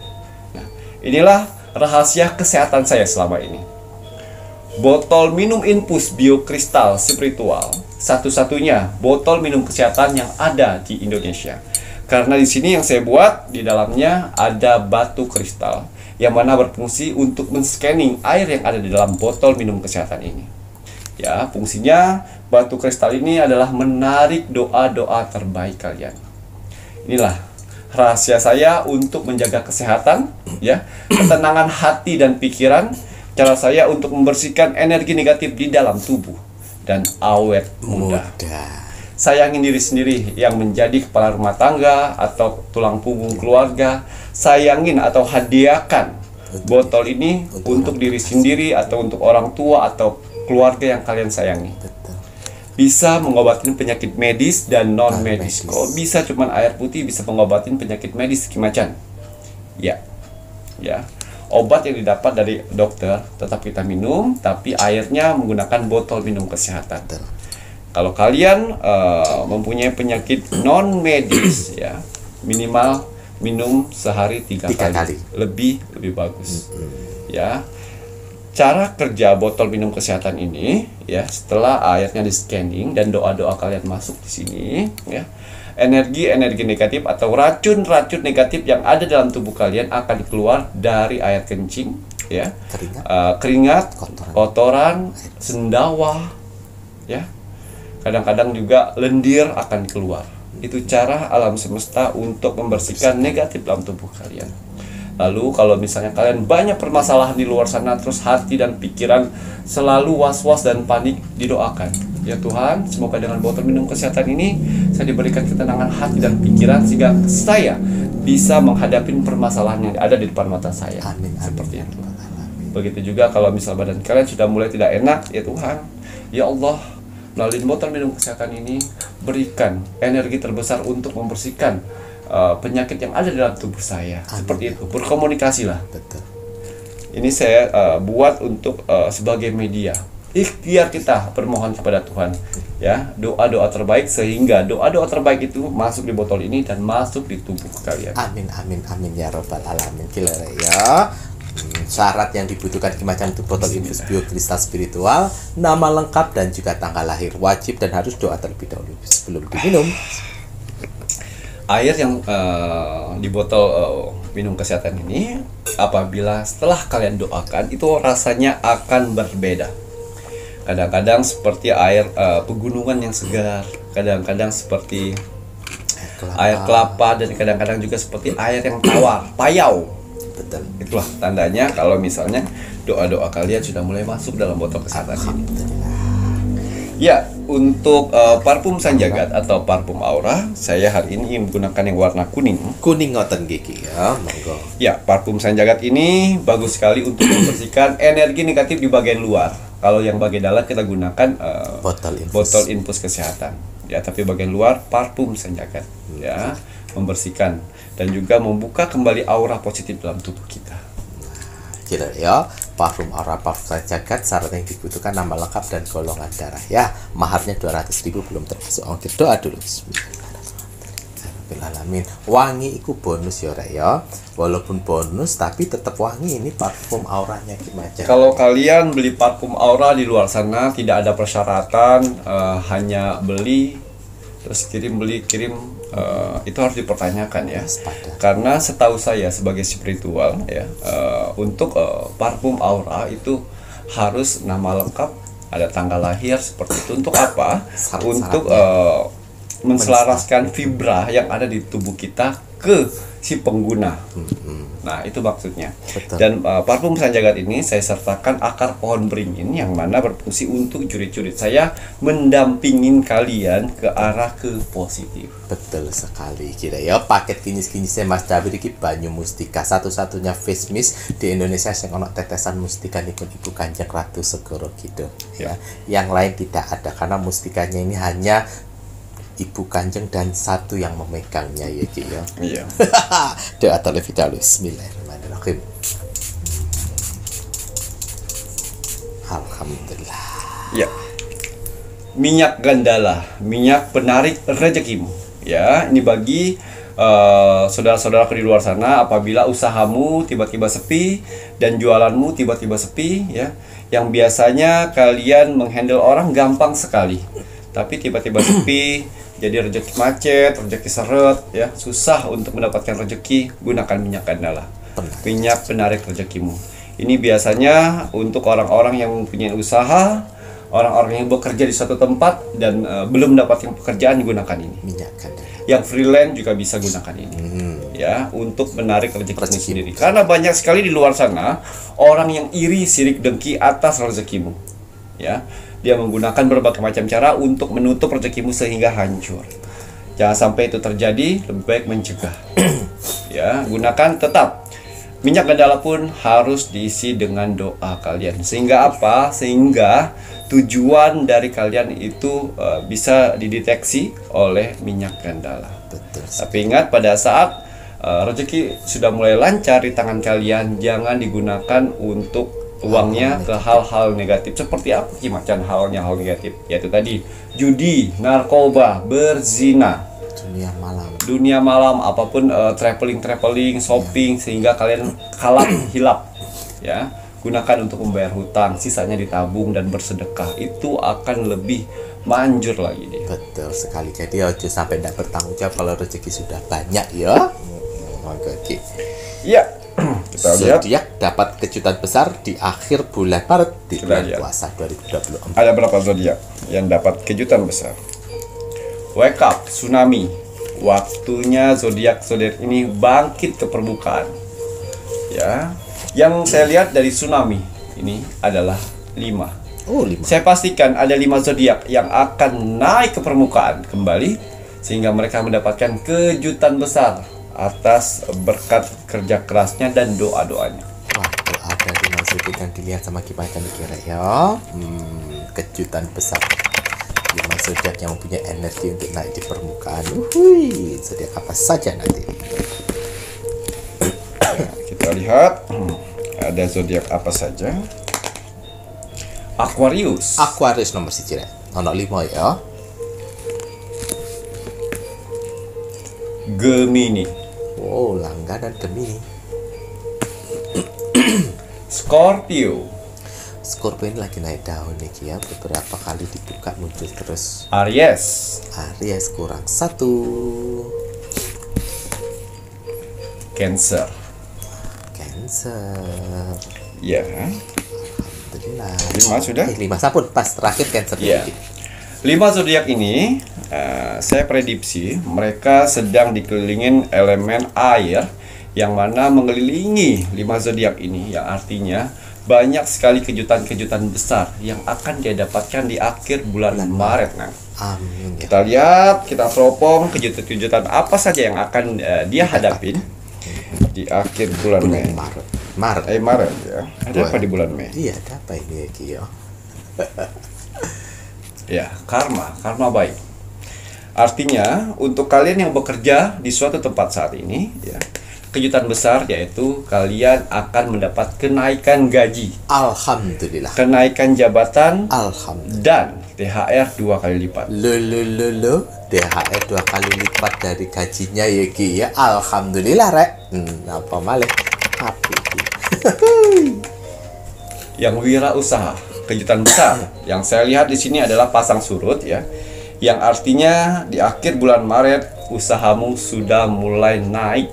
Nah, inilah rahasia kesehatan saya selama ini. Botol minum infus biokristal spiritual, satu-satunya botol minum kesehatan yang ada di Indonesia. Karena di sini yang saya buat, di dalamnya ada batu kristal yang mana berfungsi untuk men-scanning air yang ada di dalam botol minum kesehatan ini. Ya, fungsinya batu kristal ini adalah menarik doa-doa terbaik kalian. Inilah rahasia saya untuk menjaga kesehatan, ya, ketenangan hati dan pikiran. Cara saya untuk membersihkan energi negatif di dalam tubuh dan awet muda. Sayangin diri sendiri yang menjadi kepala rumah tangga atau tulang punggung keluarga. Sayangin atau hadiahkan botol ini untuk diri sendiri atau untuk orang tua atau keluarga yang kalian sayangi. Bisa mengobatin penyakit medis dan non medis. Kok bisa cuman air putih bisa mengobatin penyakit medis Kimacan? Ya, ya. Obat yang didapat dari dokter tetap kita minum, tapi airnya menggunakan botol minum kesehatan. Kalau kalian mempunyai penyakit non medis, ya, minimal minum sehari 3 kali. Lebih bagus. Ya. Cara kerja botol minum kesehatan ini, ya, setelah airnya di scanning dan doa-doa kalian masuk di sini, ya, energi-energi negatif atau racun-racun negatif yang ada dalam tubuh kalian akan keluar dari air kencing, ya, keringat, kotoran, sendawa, ya, kadang-kadang juga lendir akan keluar. Itu cara alam semesta untuk membersihkan negatif dalam tubuh kalian. Lalu kalau misalnya kalian banyak permasalahan di luar sana, terus hati dan pikiran selalu was-was dan panik, didoakan. Ya Tuhan, semoga dengan botol minum kesehatan ini saya diberikan ketenangan hati dan pikiran sehingga saya bisa menghadapi permasalahan yang ada di depan mata saya. Amin. Seperti itu. Begitu juga kalau misal badan kalian sudah mulai tidak enak, ya Tuhan, ya Allah, melalui botol minum kesehatan ini berikan energi terbesar untuk membersihkan penyakit yang ada dalam tubuh saya. Amin. Seperti itu, berkomunikasilah. Betul. Ini saya buat untuk sebagai media. Ikhtiar kita bermohon kepada Tuhan, ya, doa-doa terbaik sehingga doa-doa terbaik itu masuk di botol ini dan masuk di tubuh kalian. Amin ya robbal alamin. Gila ya. Syarat yang dibutuhkan Kimacan untuk botol infus biokristal spiritual, nama lengkap dan juga tanggal lahir. Wajib dan harus doa terlebih dahulu sebelum diminum. Air yang di botol minum kesehatan ini, apabila setelah kalian doakan, itu rasanya akan berbeda. Kadang-kadang seperti air pegunungan yang segar, kadang-kadang seperti air kelapa, dan kadang-kadang juga seperti air yang tawar, payau. Betul. Itulah tandanya kalau misalnya doa-doa kalian sudah mulai masuk dalam botol kesehatan ini. Ya, untuk parfum Sanjagat atau parfum aura, saya hari ini menggunakan yang warna kuning. Kuning ngoten gigi ya, monggo. Ya, parfum Sanjagat ini bagus sekali untuk membersihkan energi negatif di bagian luar. Kalau yang bagian dalam kita gunakan botol infus kesehatan. Ya, tapi bagian luar parfum Sanjagat, ya, membersihkan dan juga membuka kembali aura positif dalam tubuh kita. Gila ya, parfum aura parfum Sanjagat, syarat yang dibutuhkan nama lengkap dan golongan darah ya. Maharnya 200.000 belum termasuk ongkir. Doa dulu. Bismillahirrahmanirrahim. Wangi itu bonus ya Rek ya. Walaupun bonus tapi tetap wangi. Ini parfum auranya Kimacan. Kalau kalian beli parfum aura di luar sana tidak ada persyaratan, hanya beli terus kirim itu harus dipertanyakan ya. Karena setahu saya sebagai spiritual ya, untuk parfum aura itu harus nama lengkap, ada tanggal lahir seperti itu. Untuk apa? Untuk menselaraskan vibra yang ada di tubuh kita ke si pengguna. Nah, itu maksudnya. Betul. Dan parfum Sanjagat ini saya sertakan akar pohon beringin yang mana berfungsi untuk jurit-jurit saya mendampingin kalian ke arah ke positif. Betul sekali kira ya. Paket kinis-kinisnya Mas Dabir iki banyu mustika, satu-satunya face mist di Indonesia yang ono tetesan mustika nipun Ibu Kanjeng Ratu Segoro Kidul ya. Yang lain tidak ada karena mustikanya ini hanya Ibu Kanjeng dan satu yang memegangnya ya Ki ya. Iya. Doa terlebih dahulu. Bismillahirrahmanirrahim. Alhamdulillah. Ya. minyak gandala, minyak penarik rezekimu. Ya, ini bagi saudara-saudaraku di luar sana, apabila usahamu tiba-tiba sepi dan jualanmu tiba-tiba sepi, ya, yang biasanya kalian menghandle orang gampang sekali, tapi tiba-tiba sepi, jadi rezeki macet, rezeki seret, ya, susah untuk mendapatkan rezeki, gunakan minyak gandala, minyak penarik rezekimu. Ini biasanya untuk orang-orang yang mempunyai usaha, orang-orang yang bekerja di suatu tempat dan belum mendapatkan pekerjaan, gunakan ini. Minyak gandala. Yang freelance juga bisa gunakan ini, ya, untuk menarik rezekimu sendiri. Karena banyak sekali di luar sana orang yang iri, sirik, dengki atas rezekimu, ya. Dia menggunakan berbagai macam cara untuk menutup rezekimu sehingga hancur. Jangan sampai itu terjadi, lebih baik mencegah. Ya, gunakan tetap. Minyak gandala pun harus diisi dengan doa kalian. Sehingga apa? Sehingga tujuan dari kalian itu bisa dideteksi oleh minyak gandala. Betul. Tapi ingat, pada saat rezeki sudah mulai lancar di tangan kalian, jangan digunakan untuk uangnya ke hal-hal negatif. Seperti apa macam halnya hal negatif? Yaitu tadi judi, narkoba, berzina, dunia malam, apapun, traveling, shopping, sehingga kalian kalap hilap, ya. Gunakan untuk membayar hutang, sisanya ditabung dan bersedekah. Itu akan lebih manjur lagi dia. Betul sekali. Jadi ojo sampai tidak bertanggung jawab kalau rezeki sudah banyak, ya. Oke. Iya. Kita lihat. Zodiak dapat kejutan besar di akhir bulan Maret di bulan puasa 2024. Ada berapa zodiak yang dapat kejutan besar? Wake up, tsunami. Waktunya zodiak ini bangkit ke permukaan. Ya. Yang saya lihat dari tsunami ini adalah 5. Oh, 5. Saya pastikan ada 5 zodiak yang akan naik ke permukaan kembali, sehingga mereka mendapatkan kejutan besar atas berkat kerja kerasnya dan doa-doanya. Wah, ada 5 zodiak yang dilihat sama gimana dikira, ya. Kejutan besar. 5 zodiak yang mempunyai energi untuk naik di permukaan. Zodiak apa saja nanti? Kita lihat, ada zodiak apa saja. Aquarius. Aquarius nomor 1, ono 5, ya. Gemini. Oh, langganan Gemini. Scorpio. Scorpio ini lagi naik daun nih, ya. Beberapa kali dibuka muncul terus. Aries. Aries kurang 1. Cancer. Cancer. Ya. Alhamdulillah. 5 sudah? 5 sampun pas terakhir Cancer. Ya. 5 zodiak ini, saya prediksi mereka sedang dikelilingin elemen air, yang mana mengelilingi 5 zodiak ini, yang artinya banyak sekali kejutan-kejutan besar yang akan dia dapatkan di akhir bulan Maret. Nah, amin. Kita lihat, kita teropong kejutan-kejutan apa saja yang akan dia hadapin di akhir bulan Mei. Maret ya. Ada apa di bulan Mei? Iya, ada apa ini ya? Ya, karma baik. Artinya untuk kalian yang bekerja di suatu tempat saat ini, ya, kejutan besar yaitu kalian akan mendapat kenaikan gaji. Alhamdulillah. Kenaikan jabatan. Alhamdulillah. Dan THR 2 kali lipat. Lo. THR 2 kali lipat dari gajinya ya Ki, ya. Alhamdulillah, Rek. Apa malih? Tapi yang wirausaha, kejutan besar yang saya lihat di sini adalah pasang surut, ya. Yang artinya di akhir bulan Maret usahamu sudah mulai naik.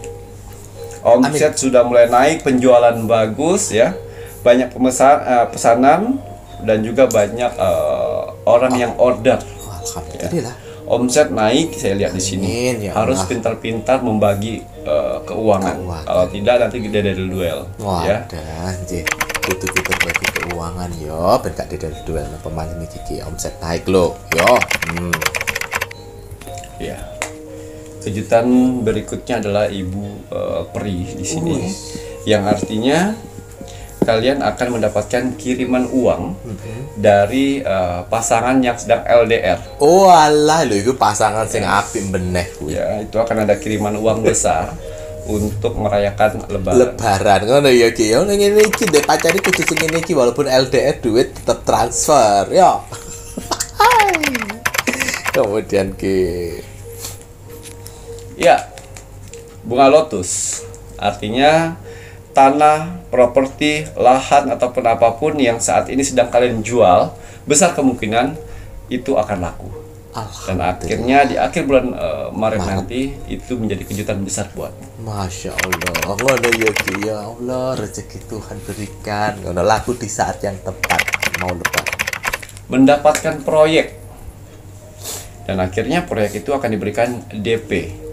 Omset sudah mulai naik, penjualan bagus, ya. Banyak pesanan dan juga banyak orang yang order. Alhamdulillah. Ya. Omset naik, saya lihat di sini. Ya harus Allah. pintar-pintar membagi keuangan. Kalau tidak nanti gede dari duel. Wah, ya. anjir. Butuh-butuh bagi keuangan yo, ben gak dari duel pemain ini Kiki, omset naik lo. Yo. Ya. Kejutan berikutnya adalah Ibu Peri di sini. Yang artinya kalian akan mendapatkan kiriman uang dari pasangan yang sedang LDR. Oh alah, lho itu pasangan sing apik beneh kuwi. Ya, itu akan ada kiriman uang besar untuk merayakan Lebaran ngono ya Ki. Yo ngene iki ndek pacare kudu sing ngene iki, walaupun LDR duit tetap transfer. Yo. Kemudian Ki. Ya, bunga lotus artinya tanah, properti, lahan ataupun apapun yang saat ini sedang kalian jual, besar kemungkinan itu akan laku. Dan akhirnya di akhir bulan Maret nanti itu menjadi kejutan besar buatmu. Masya Allah, ngono ya Ki, ya Allah, rezeki Tuhan berikan, ngono laku di saat yang tepat mau lebaran. Mendapatkan proyek, dan akhirnya proyek itu akan diberikan DP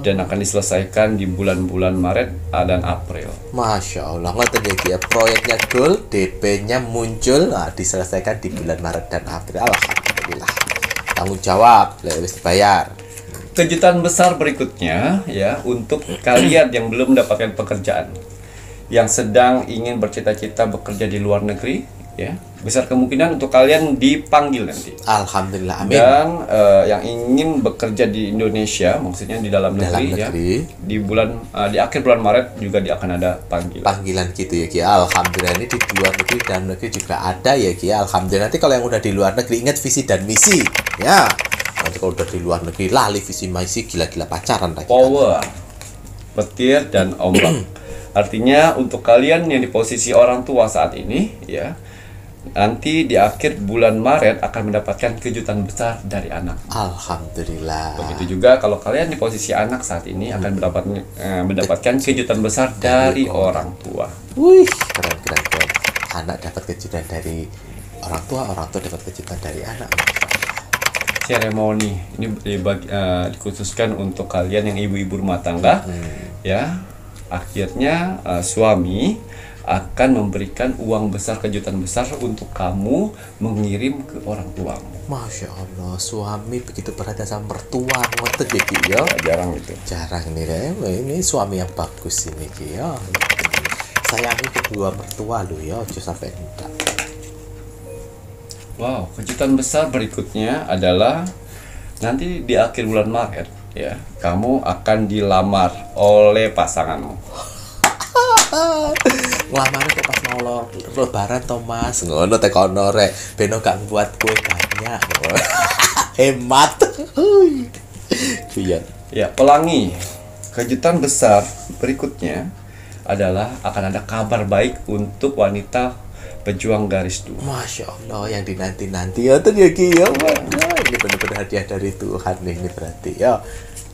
dan akan diselesaikan di bulan-bulan Maret dan April. Masya Allah, ngoten ya Ki, ya, proyeknya goal, DP-nya muncul, nah, diselesaikan di bulan Maret dan April. Alhamdulillah, tanggung jawab, wis dibayar. Kejutan besar berikutnya ya untuk kalian yang belum mendapatkan pekerjaan, yang sedang ingin bercita-cita bekerja di luar negeri, ya besar kemungkinan untuk kalian dipanggil nanti. Alhamdulillah, amin. Dan yang ingin bekerja di Indonesia, maksudnya di dalam negeri, ya di akhir bulan Maret juga akan ada panggilan gitu ya Ki. Alhamdulillah, ini di luar negeri dan negeri juga ada ya Ki. Alhamdulillah, nanti kalau yang udah di luar negeri ingat visi dan misi ya. Nanti kalau udah di luar negeri lali visi misi, gila-gila pacaran lagi. Power, petir dan ombak. Artinya untuk kalian yang di posisi orang tua saat ini ya, nanti di akhir bulan Maret akan mendapatkan kejutan besar dari anak. Alhamdulillah. Begitu juga kalau kalian di posisi anak saat ini akan mendapatkan kejutan besar dari orang tua. Wih, keren. Anak dapat kejutan dari orang tua dapat kejutan dari anak. Seremoni ini dikhususkan untuk kalian yang ibu-ibu rumah tangga, ya. Akhirnya suami akan memberikan uang besar, kejutan besar untuk kamu mengirim ke orang tuamu. Masya Allah, suami begitu perhatian sama mertua, ngoten ya Ki ya. Jarang itu. Jarang nih, ini suami yang bagus ini Ki ya. Sayangi kedua mertua lo ya, ojo sampai enggak. Wow, kejutan besar berikutnya adalah nanti di akhir bulan Maret ya, kamu akan dilamar oleh pasanganmu. Ngelamar kok pas mau lebaran Thomas, ngono tekono rek, beno gak buat kue banyak. Hemat. Iya. Ya, pelangi. Kejutan besar berikutnya adalah akan ada kabar baik untuk wanita pejuang garis 2. Masya Allah, yang dinanti-nanti ya tuh ya Ki ya. Ini benar-benar hadiah dari Tuhan nih, ini berarti ya.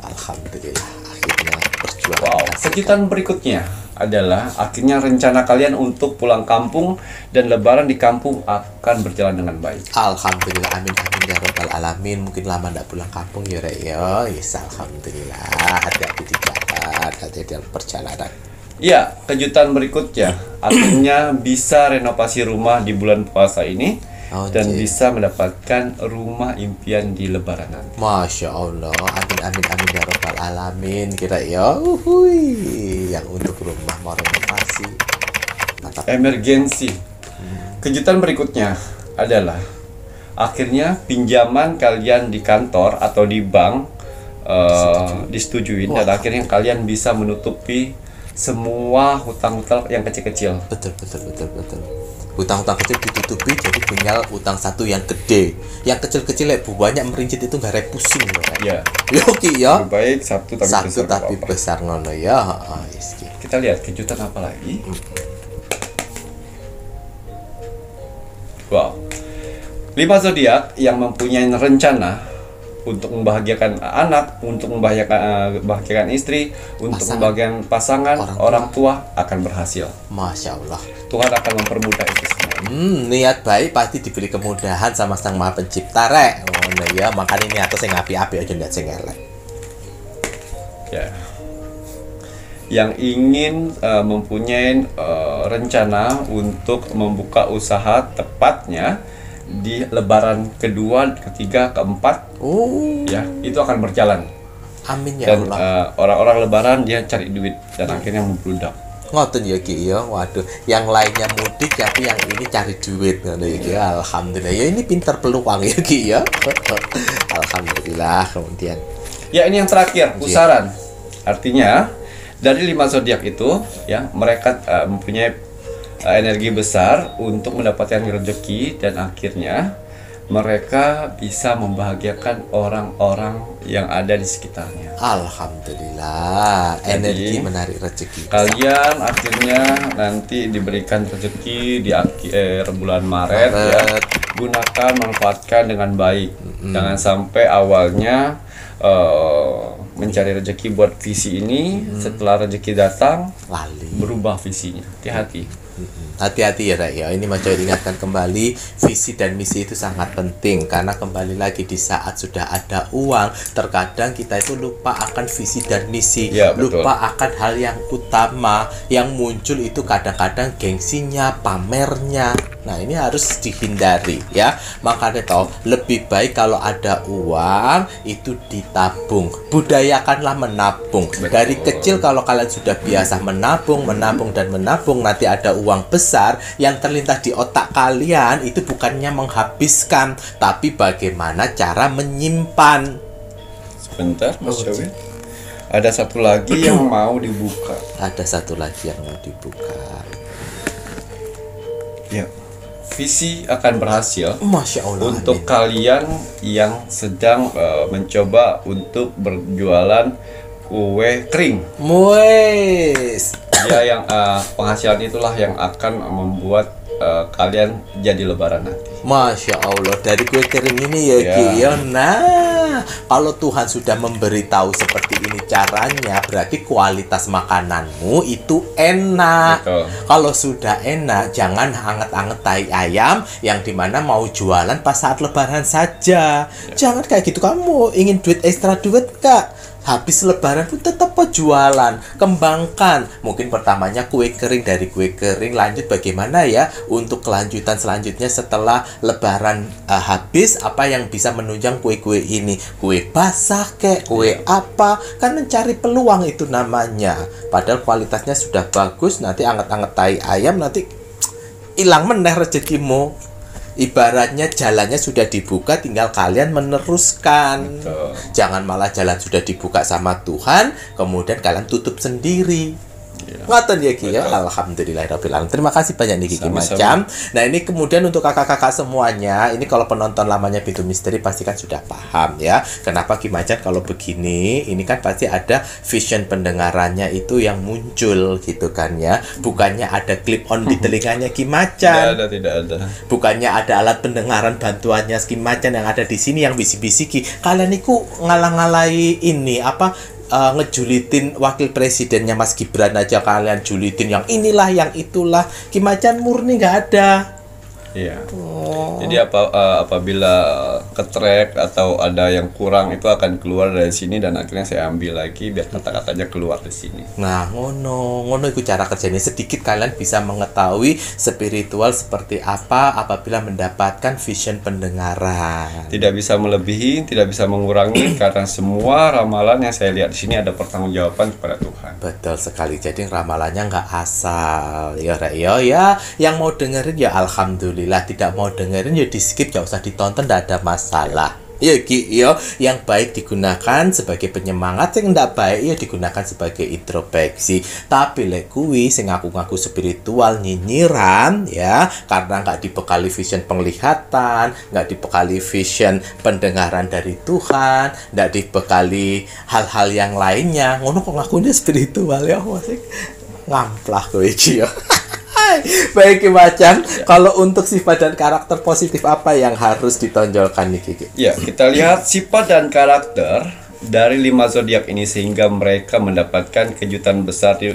Alhamdulillah, akhirnya perjuangan. Wow, kejutan berikutnya adalah akhirnya rencana kalian untuk pulang kampung dan lebaran di kampung akan berjalan dengan baik. Alhamdulillah, amin ya rabbal alamin. Mungkin lama ndak pulang kampung ya Rek ya. Yes, alhamdulillah. Hati-hati di jalan, hati-hati dalam perjalanan. Ya, kejutan berikutnya artinya bisa renovasi rumah di bulan puasa ini dan bisa mendapatkan rumah impian di lebaran nanti. Masya Allah, amin ya rabbal alamin. Kira ya, yang untuk rumah mau renovasi. Mantap. Emergensi. Kejutan berikutnya adalah akhirnya pinjaman kalian di kantor atau di bank disetujui dan akhirnya kalian bisa menutupi semua hutang-hutang yang kecil-kecil. Betul. Hutang-hutang kecil ditutupi, jadi tinggal utang satu yang gede. Yang kecil-kecil banyak merincit itu nggak repusing loh kan. Ya. Oke ya. Lebih baik satu tapi besar ngono ya. Kita lihat kejutan apa lagi. Wow. 5 zodiak yang mempunyai rencana untuk membahagiakan anak, untuk membahagiakan istri, untuk membahagiakan pasangan, orang tua akan berhasil. Masya Allah. Tuhan akan mempermudah itu semua. Niat baik pasti diberi kemudahan sama Sang Maha Pencipta rek. Ngono ya, makanya ini atau sing api-api aja ndak sing elek. Ya. Yang ingin mempunyai rencana untuk membuka usaha tepatnya di lebaran kedua, ketiga, keempat, ya itu akan berjalan. Amin ya dan, Allah. Orang-orang lebaran dia cari duit dan akhirnya membludak. Ngoten ya Ki ya. Waduh, yang lainnya mudik tapi yang ini cari duit ngono ya Ki. Alhamdulillah. Ya ini pintar peluang ya Ki ya. Alhamdulillah. Kemudian ya ini yang terakhir, pusaran. Artinya dari 5 zodiak itu ya mereka mempunyai energi besar untuk mendapatkan rezeki dan akhirnya mereka bisa membahagiakan orang-orang yang ada di sekitarnya. Alhamdulillah, energi menarik rezeki. Kalian akhirnya nanti diberikan rezeki di akhir bulan Maret, ya. Gunakan, manfaatkan dengan baik. Jangan sampai awalnya mencari rezeki buat visi ini, setelah rezeki datang Lali. berubah visinya. Hati-hati. Hati-hati ya Rek ya. Ini mau ingatkan kembali, visi dan misi itu sangat penting, karena kembali lagi di saat sudah ada uang, terkadang kita itu lupa akan visi dan misi, Ya, betul. lupa akan hal yang utama. Yang muncul itu kadang-kadang gengsinya, pamernya. Nah, ini harus dihindari ya. Makanya toh lebih baik kalau ada uang itu ditabung. Budayakanlah menabung. Betul. Dari kecil kalau kalian sudah biasa menabung, nanti ada uang besar yang terlintas di otak kalian, itu bukannya menghabiskan, tapi bagaimana cara menyimpan. Sebentar, Mas Yowi. Ada satu lagi yang mau dibuka. Ada satu lagi yang mau dibuka. Ya. Visi akan berhasil Masya Allah. untuk amin. kalian yang sedang mencoba untuk berjualan kue kering. Mues. Ya, yang penghasilan itulah yang akan membuat kalian jadi lebaran nanti. Masya Allah, dari kue kering ini ya, Ya. Ki. Ya, nah, kalau Tuhan sudah memberitahu seperti ini caranya, berarti kualitas makananmu itu enak. Betul. Kalau sudah enak, jangan hangat-hangat tai ayam yang dimana mau jualan pas saat lebaran saja. Jangan kayak gitu. Kamu ingin duit ekstra duit, Kak? Habis lebaran pun tetap jualan, kembangkan. Mungkin pertamanya kue kering, dari kue kering lanjut bagaimana ya untuk kelanjutan selanjutnya setelah lebaran habis, apa yang bisa menunjang kue-kue ini. Kue basah kek, kue apa, kan mencari peluang itu namanya. Padahal kualitasnya sudah bagus, nanti anget-anget tai ayam, nanti hilang meneh rezekimu. Ibaratnya jalannya sudah dibuka, tinggal kalian meneruskan. Betul. Jangan malah jalan sudah dibuka sama Tuhan, kemudian kalian tutup sendiri. Ya. Ngoten ya Ki ya. Betul. Alhamdulillahirabbil alamin. Terima kasih banyak nih Ki Sama-sama. Macam. Nah, ini kemudian untuk kakak-kakak semuanya, ini kalau penonton lamanya Pintu Misteri pasti kan sudah paham ya. Kenapa Ki Macam kalau begini? Ini kan pasti ada vision pendengarannya itu yang muncul gitu kan ya. Bukannya ada clip on di telinganya Ki Macam. Tidak ada. Bukannya ada alat pendengaran bantuannya Ki Macan yang ada di sini yang bisik-bisiki. Kalian itu ngalang-ngalai ini apa ngejulitin wakil presidennya Mas Gibran aja, kalian julitin yang inilah yang itulah. Ki Macan murni nggak ada. Iya. Jadi apabila ketrek atau ada yang kurang itu akan keluar dari sini dan akhirnya saya ambil lagi biar kata-katanya keluar di sini. Nah, ngono itu cara kerjanya. Sedikit kalian bisa mengetahui spiritual seperti apa apabila mendapatkan vision pendengaran. Tidak bisa melebihi, tidak bisa mengurangi karena semua ramalan yang saya lihat di sini ada pertanggungjawaban kepada Tuhan. Betul sekali. Jadi ramalannya nggak asal. Ya, Rek, ya. Yang mau dengerin ya alhamdulillah. Tidak mau dengerin ya di skip, gak usah ditonton, tidak ada masalah. Ya Ki, yo, yang baik digunakan sebagai penyemangat, yang tidak baik ya digunakan sebagai introspeksi. Tapi lek kuwi sing ngaku-ngaku spiritual nyinyiran ya, karena nggak dibekali vision penglihatan, nggak dibekali vision pendengaran dari Tuhan, nggak dibekali hal-hal yang lainnya. Ngono kok ngakunya spiritual ya, masih ngamplah kowe iki ya. Baik Ki Macan, kalau untuk sifat dan karakter positif apa yang harus ditonjolkan nih Kiki? Ya, kita lihat sifat dan karakter dari 5 zodiak ini sehingga mereka mendapatkan kejutan besar di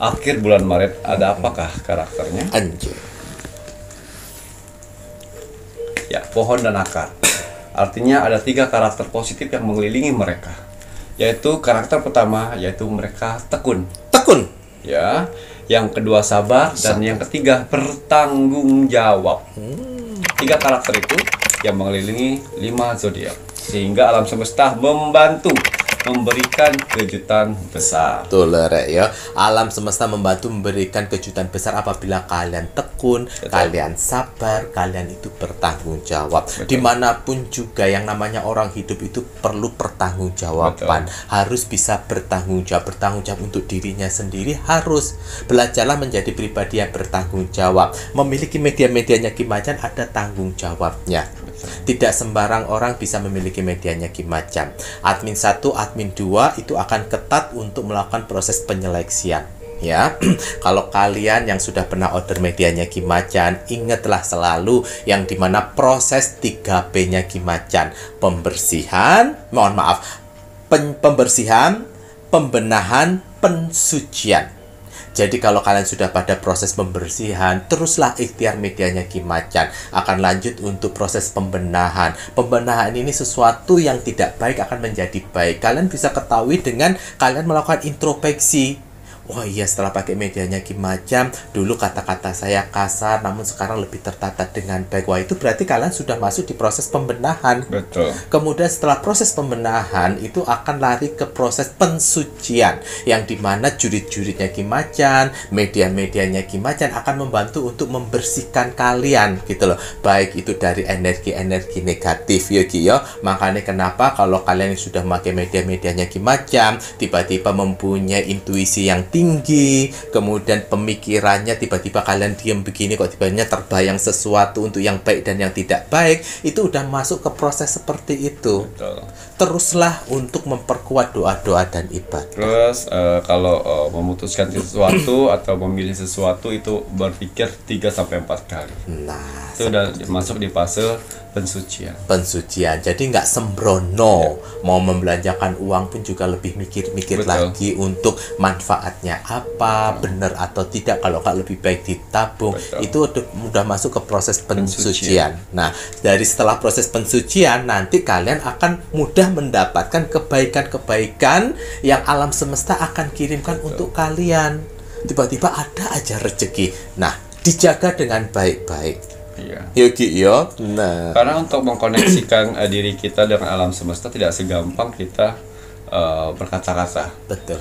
akhir bulan Maret. Ada apakah karakternya? Anjir. Ya, pohon dan akar. Artinya ada 3 karakter positif yang mengelilingi mereka. Yaitu karakter pertama, yaitu mereka tekun. Tekun. Ya, yang kedua sabar, dan yang ketiga bertanggung jawab. 3 karakter itu yang mengelilingi 5 zodiak sehingga alam semesta membantu memberikan kejutan besar. Betul Rek ya. Alam semesta membantu memberikan kejutan besar apabila kalian tekun, kalian sabar, kalian itu bertanggung jawab. Dimanapun juga yang namanya orang hidup itu perlu pertanggungjawaban. Harus bisa bertanggung jawab. Bertanggung jawab untuk dirinya sendiri harus. Belajarlah menjadi pribadi yang bertanggung jawab. Memiliki media-medianya Ki Macan ada tanggung jawabnya. Tidak sembarang orang bisa memiliki medianya Ki Macan. Admin 1, admin 2 itu akan ketat untuk melakukan proses penyeleksian. Ya, kalau kalian yang sudah pernah order medianya Ki Macan, ingatlah selalu yang dimana proses 3P-nya Ki Macan. Pembersihan, pembersihan, pembenahan, pensucian. Jadi kalau kalian sudah pada proses pembersihan, teruslah ikhtiar medianya Ki Macan. Akan lanjut untuk proses pembenahan. Pembenahan ini sesuatu yang tidak baik akan menjadi baik. Kalian bisa ketahui dengan kalian melakukan introspeksi. Wah iya, setelah pakai medianya Ki Macan, dulu kata-kata saya kasar, namun sekarang lebih tertata dengan baik. Wah, itu berarti kalian sudah masuk di proses pembenahan. Betul. Kemudian setelah proses pembenahan, itu akan lari ke proses pensucian. Yang dimana jurit-juritnya Ki Macan, media-medianya Ki Macan akan membantu untuk membersihkan kalian, gitu loh. Baik itu dari energi-energi negatif, ya Ki, ya. Makanya kenapa kalau kalian yang sudah memakai media-medianya Ki Macan, tiba-tiba mempunyai intuisi yang tinggi, kemudian pemikirannya tiba-tiba kalian diam begini kok tiba-tiba terbayang sesuatu untuk yang baik dan yang tidak baik, itu udah masuk ke proses seperti itu. Betul. Teruslah untuk memperkuat doa-doa dan ibadah. Terus kalau memutuskan sesuatu atau memilih sesuatu itu berpikir 3-4 kali. Nah, Itu udah masuk di fase pensucian. pensucian. Jadi nggak sembrono. Mau membelanjakan uang pun juga lebih mikir-mikir Betul. lagi untuk manfaatnya apa, benar atau tidak. Kalau nggak lebih baik ditabung. Betul. Itu udah masuk ke proses pensucian. Nah, dari setelah proses pensucian, nanti kalian akan mudah mendapatkan kebaikan-kebaikan yang alam semesta akan kirimkan untuk kalian. Tiba-tiba ada aja rezeki. Nah, dijaga dengan baik-baik. Iya. Yogi yo. Nah, Karena untuk mengkoneksikan diri kita dengan alam semesta tidak segampang kita berkata-kata. betul.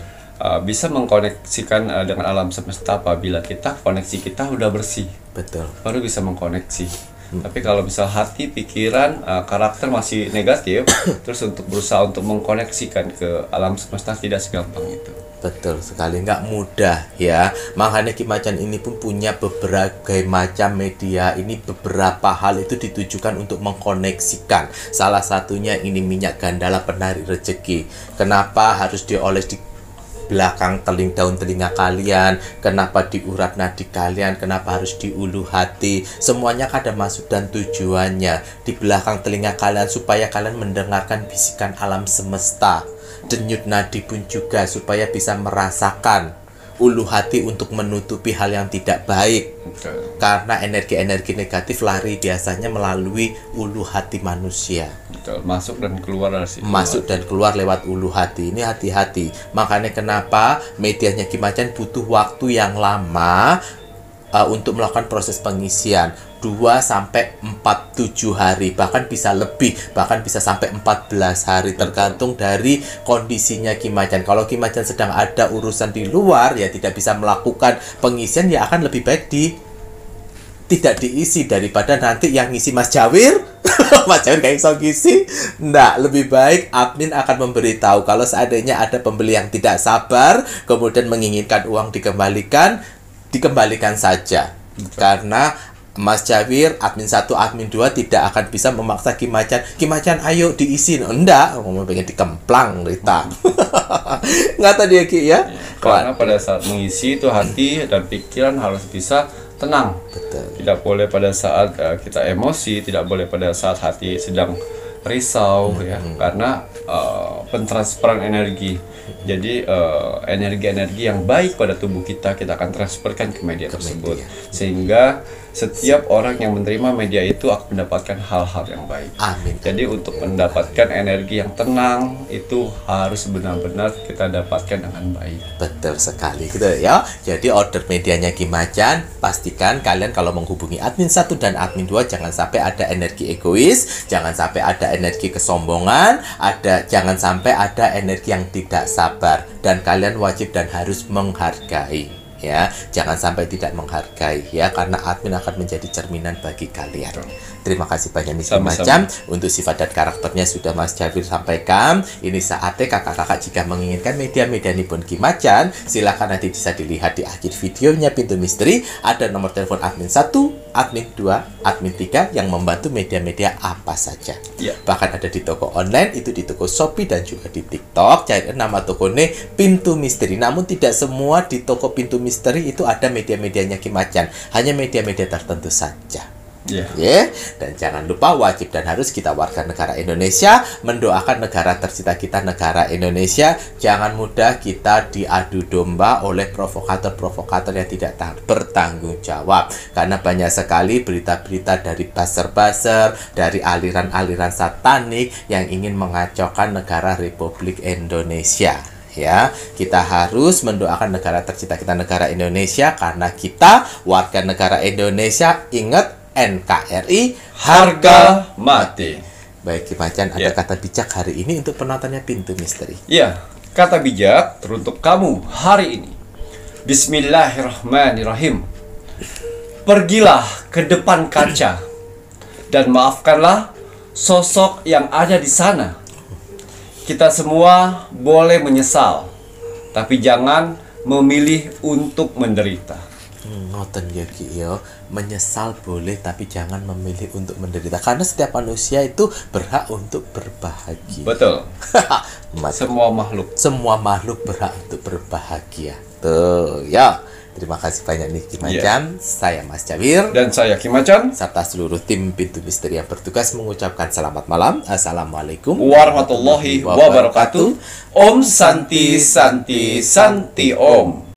Bisa mengkoneksikan dengan alam semesta apabila koneksi kita udah bersih, Betul. baru bisa mengkoneksi. Tapi kalau misal hati, pikiran, karakter masih negatif, terus untuk berusaha untuk mengkoneksikan ke alam semesta tidak segampang itu. Betul sekali, nggak mudah ya. Makanya Ki Macan ini pun punya beberapa macam media. Ini beberapa hal itu ditujukan untuk mengkoneksikan. Salah satunya ini minyak gandala penarik rezeki. Kenapa harus dioles di belakang daun telinga kalian, kenapa diurat nadi kalian, kenapa harus di ulu hati, semuanya ada maksud dan tujuannya di belakang telinga kalian supaya kalian mendengarkan bisikan alam semesta. Denyut nadi pun juga supaya bisa merasakan ulu hati untuk menutupi hal yang tidak baik. Betul. Karena energi-energi negatif lari biasanya melalui ulu hati manusia. Betul. Masuk dan keluar dari situ. Masuk dan keluar lewat ulu hati. Ini hati-hati. Makanya kenapa medianya Ki Macan butuh waktu yang lama untuk melakukan proses pengisian. 2-47 hari, bahkan bisa lebih, bahkan bisa sampai 14 hari, tergantung dari kondisinya Ki Macan. Kalau Ki Macan sedang ada urusan di luar, ya tidak bisa melakukan pengisian, ya akan lebih baik tidak diisi daripada nanti yang ngisi Mas Jawir. Mas Jawir kayak iso ngisi. Nggak, lebih baik admin akan memberitahu kalau seandainya ada pembeli yang tidak sabar, kemudian menginginkan uang dikembalikan saja. Karena Mas Jawir, admin 1, admin 2 tidak akan bisa memaksa Ki Macan ayo diisi. Enggak, ngomong pengen dikemplang Rita. Nggak tadi ya Ki ya? Karena pada saat mengisi itu hati dan pikiran harus bisa tenang. Betul. Tidak boleh pada saat kita emosi, tidak boleh pada saat hati sedang risau ya, karena pentransferan energi. Jadi energi-energi yang baik pada tubuh kita akan transferkan ke media tersebut, sehingga setiap orang yang menerima media itu akan mendapatkan hal-hal yang baik. Amin. Jadi untuk mendapatkan energi yang tenang itu harus benar-benar kita dapatkan dengan baik. Betul sekali gitu ya. Jadi order medianya Ki Macan, pastikan kalian kalau menghubungi admin 1 dan admin 2 jangan sampai ada energi egois, jangan sampai ada energi kesombongan, jangan sampai ada energi yang tidak sabar, dan kalian wajib dan harus menghargai. Ya, jangan sampai tidak menghargai ya, karena admin akan menjadi cerminan bagi kalian. Terima kasih banyak nih Ki Macan. Untuk sifat dan karakternya sudah Mas Jawir sampaikan. Ini saatnya kakak-kakak jika menginginkan media-media Nippon Ki Macan, silakan nanti bisa dilihat di akhir videonya Pintu Misteri. Ada nomor telepon admin 1, admin 2, admin 3 yang membantu media-media apa saja. Ya. Bahkan ada di toko online, itu di toko Shopee dan juga di TikTok. Cari nama tokonya Pintu Misteri. Namun tidak semua di toko Pintu Misteri itu ada media-medianya Kim Macan. Hanya media-media tertentu saja. Ya. Dan jangan lupa wajib dan harus kita warga negara Indonesia mendoakan negara tercinta kita, negara Indonesia. Jangan mudah kita diadu domba oleh provokator-provokator yang tidak bertanggung jawab. Karena banyak sekali berita-berita dari buzzer-buzzer, dari aliran-aliran satanik yang ingin mengacaukan negara Republik Indonesia. Ya, kita harus mendoakan negara tercinta kita, negara Indonesia, karena kita warga negara Indonesia. Ingat, NKRI harga mati. Baik, Kim Macan, ada kata bijak hari ini untuk penontonnya Pintu Misteri. Ya, kata bijak teruntuk kamu hari ini. Bismillahirrahmanirrahim. Pergilah ke depan kaca dan maafkanlah sosok yang ada di sana. Kita semua boleh menyesal, tapi jangan memilih untuk menderita. Ngoten ya Ki ya, menyesal boleh tapi jangan memilih untuk menderita, karena setiap manusia itu berhak untuk berbahagia. Betul. Semua makhluk berhak untuk berbahagia. Tuh ya. Terima kasih banyak nih Kim Macan. Saya Mas Cawir dan saya Kim Macan serta seluruh tim Pintu Misteri yang bertugas mengucapkan selamat malam. Assalamualaikum warahmatullahi wabarakatuh. Om Santi Santi Santi Om.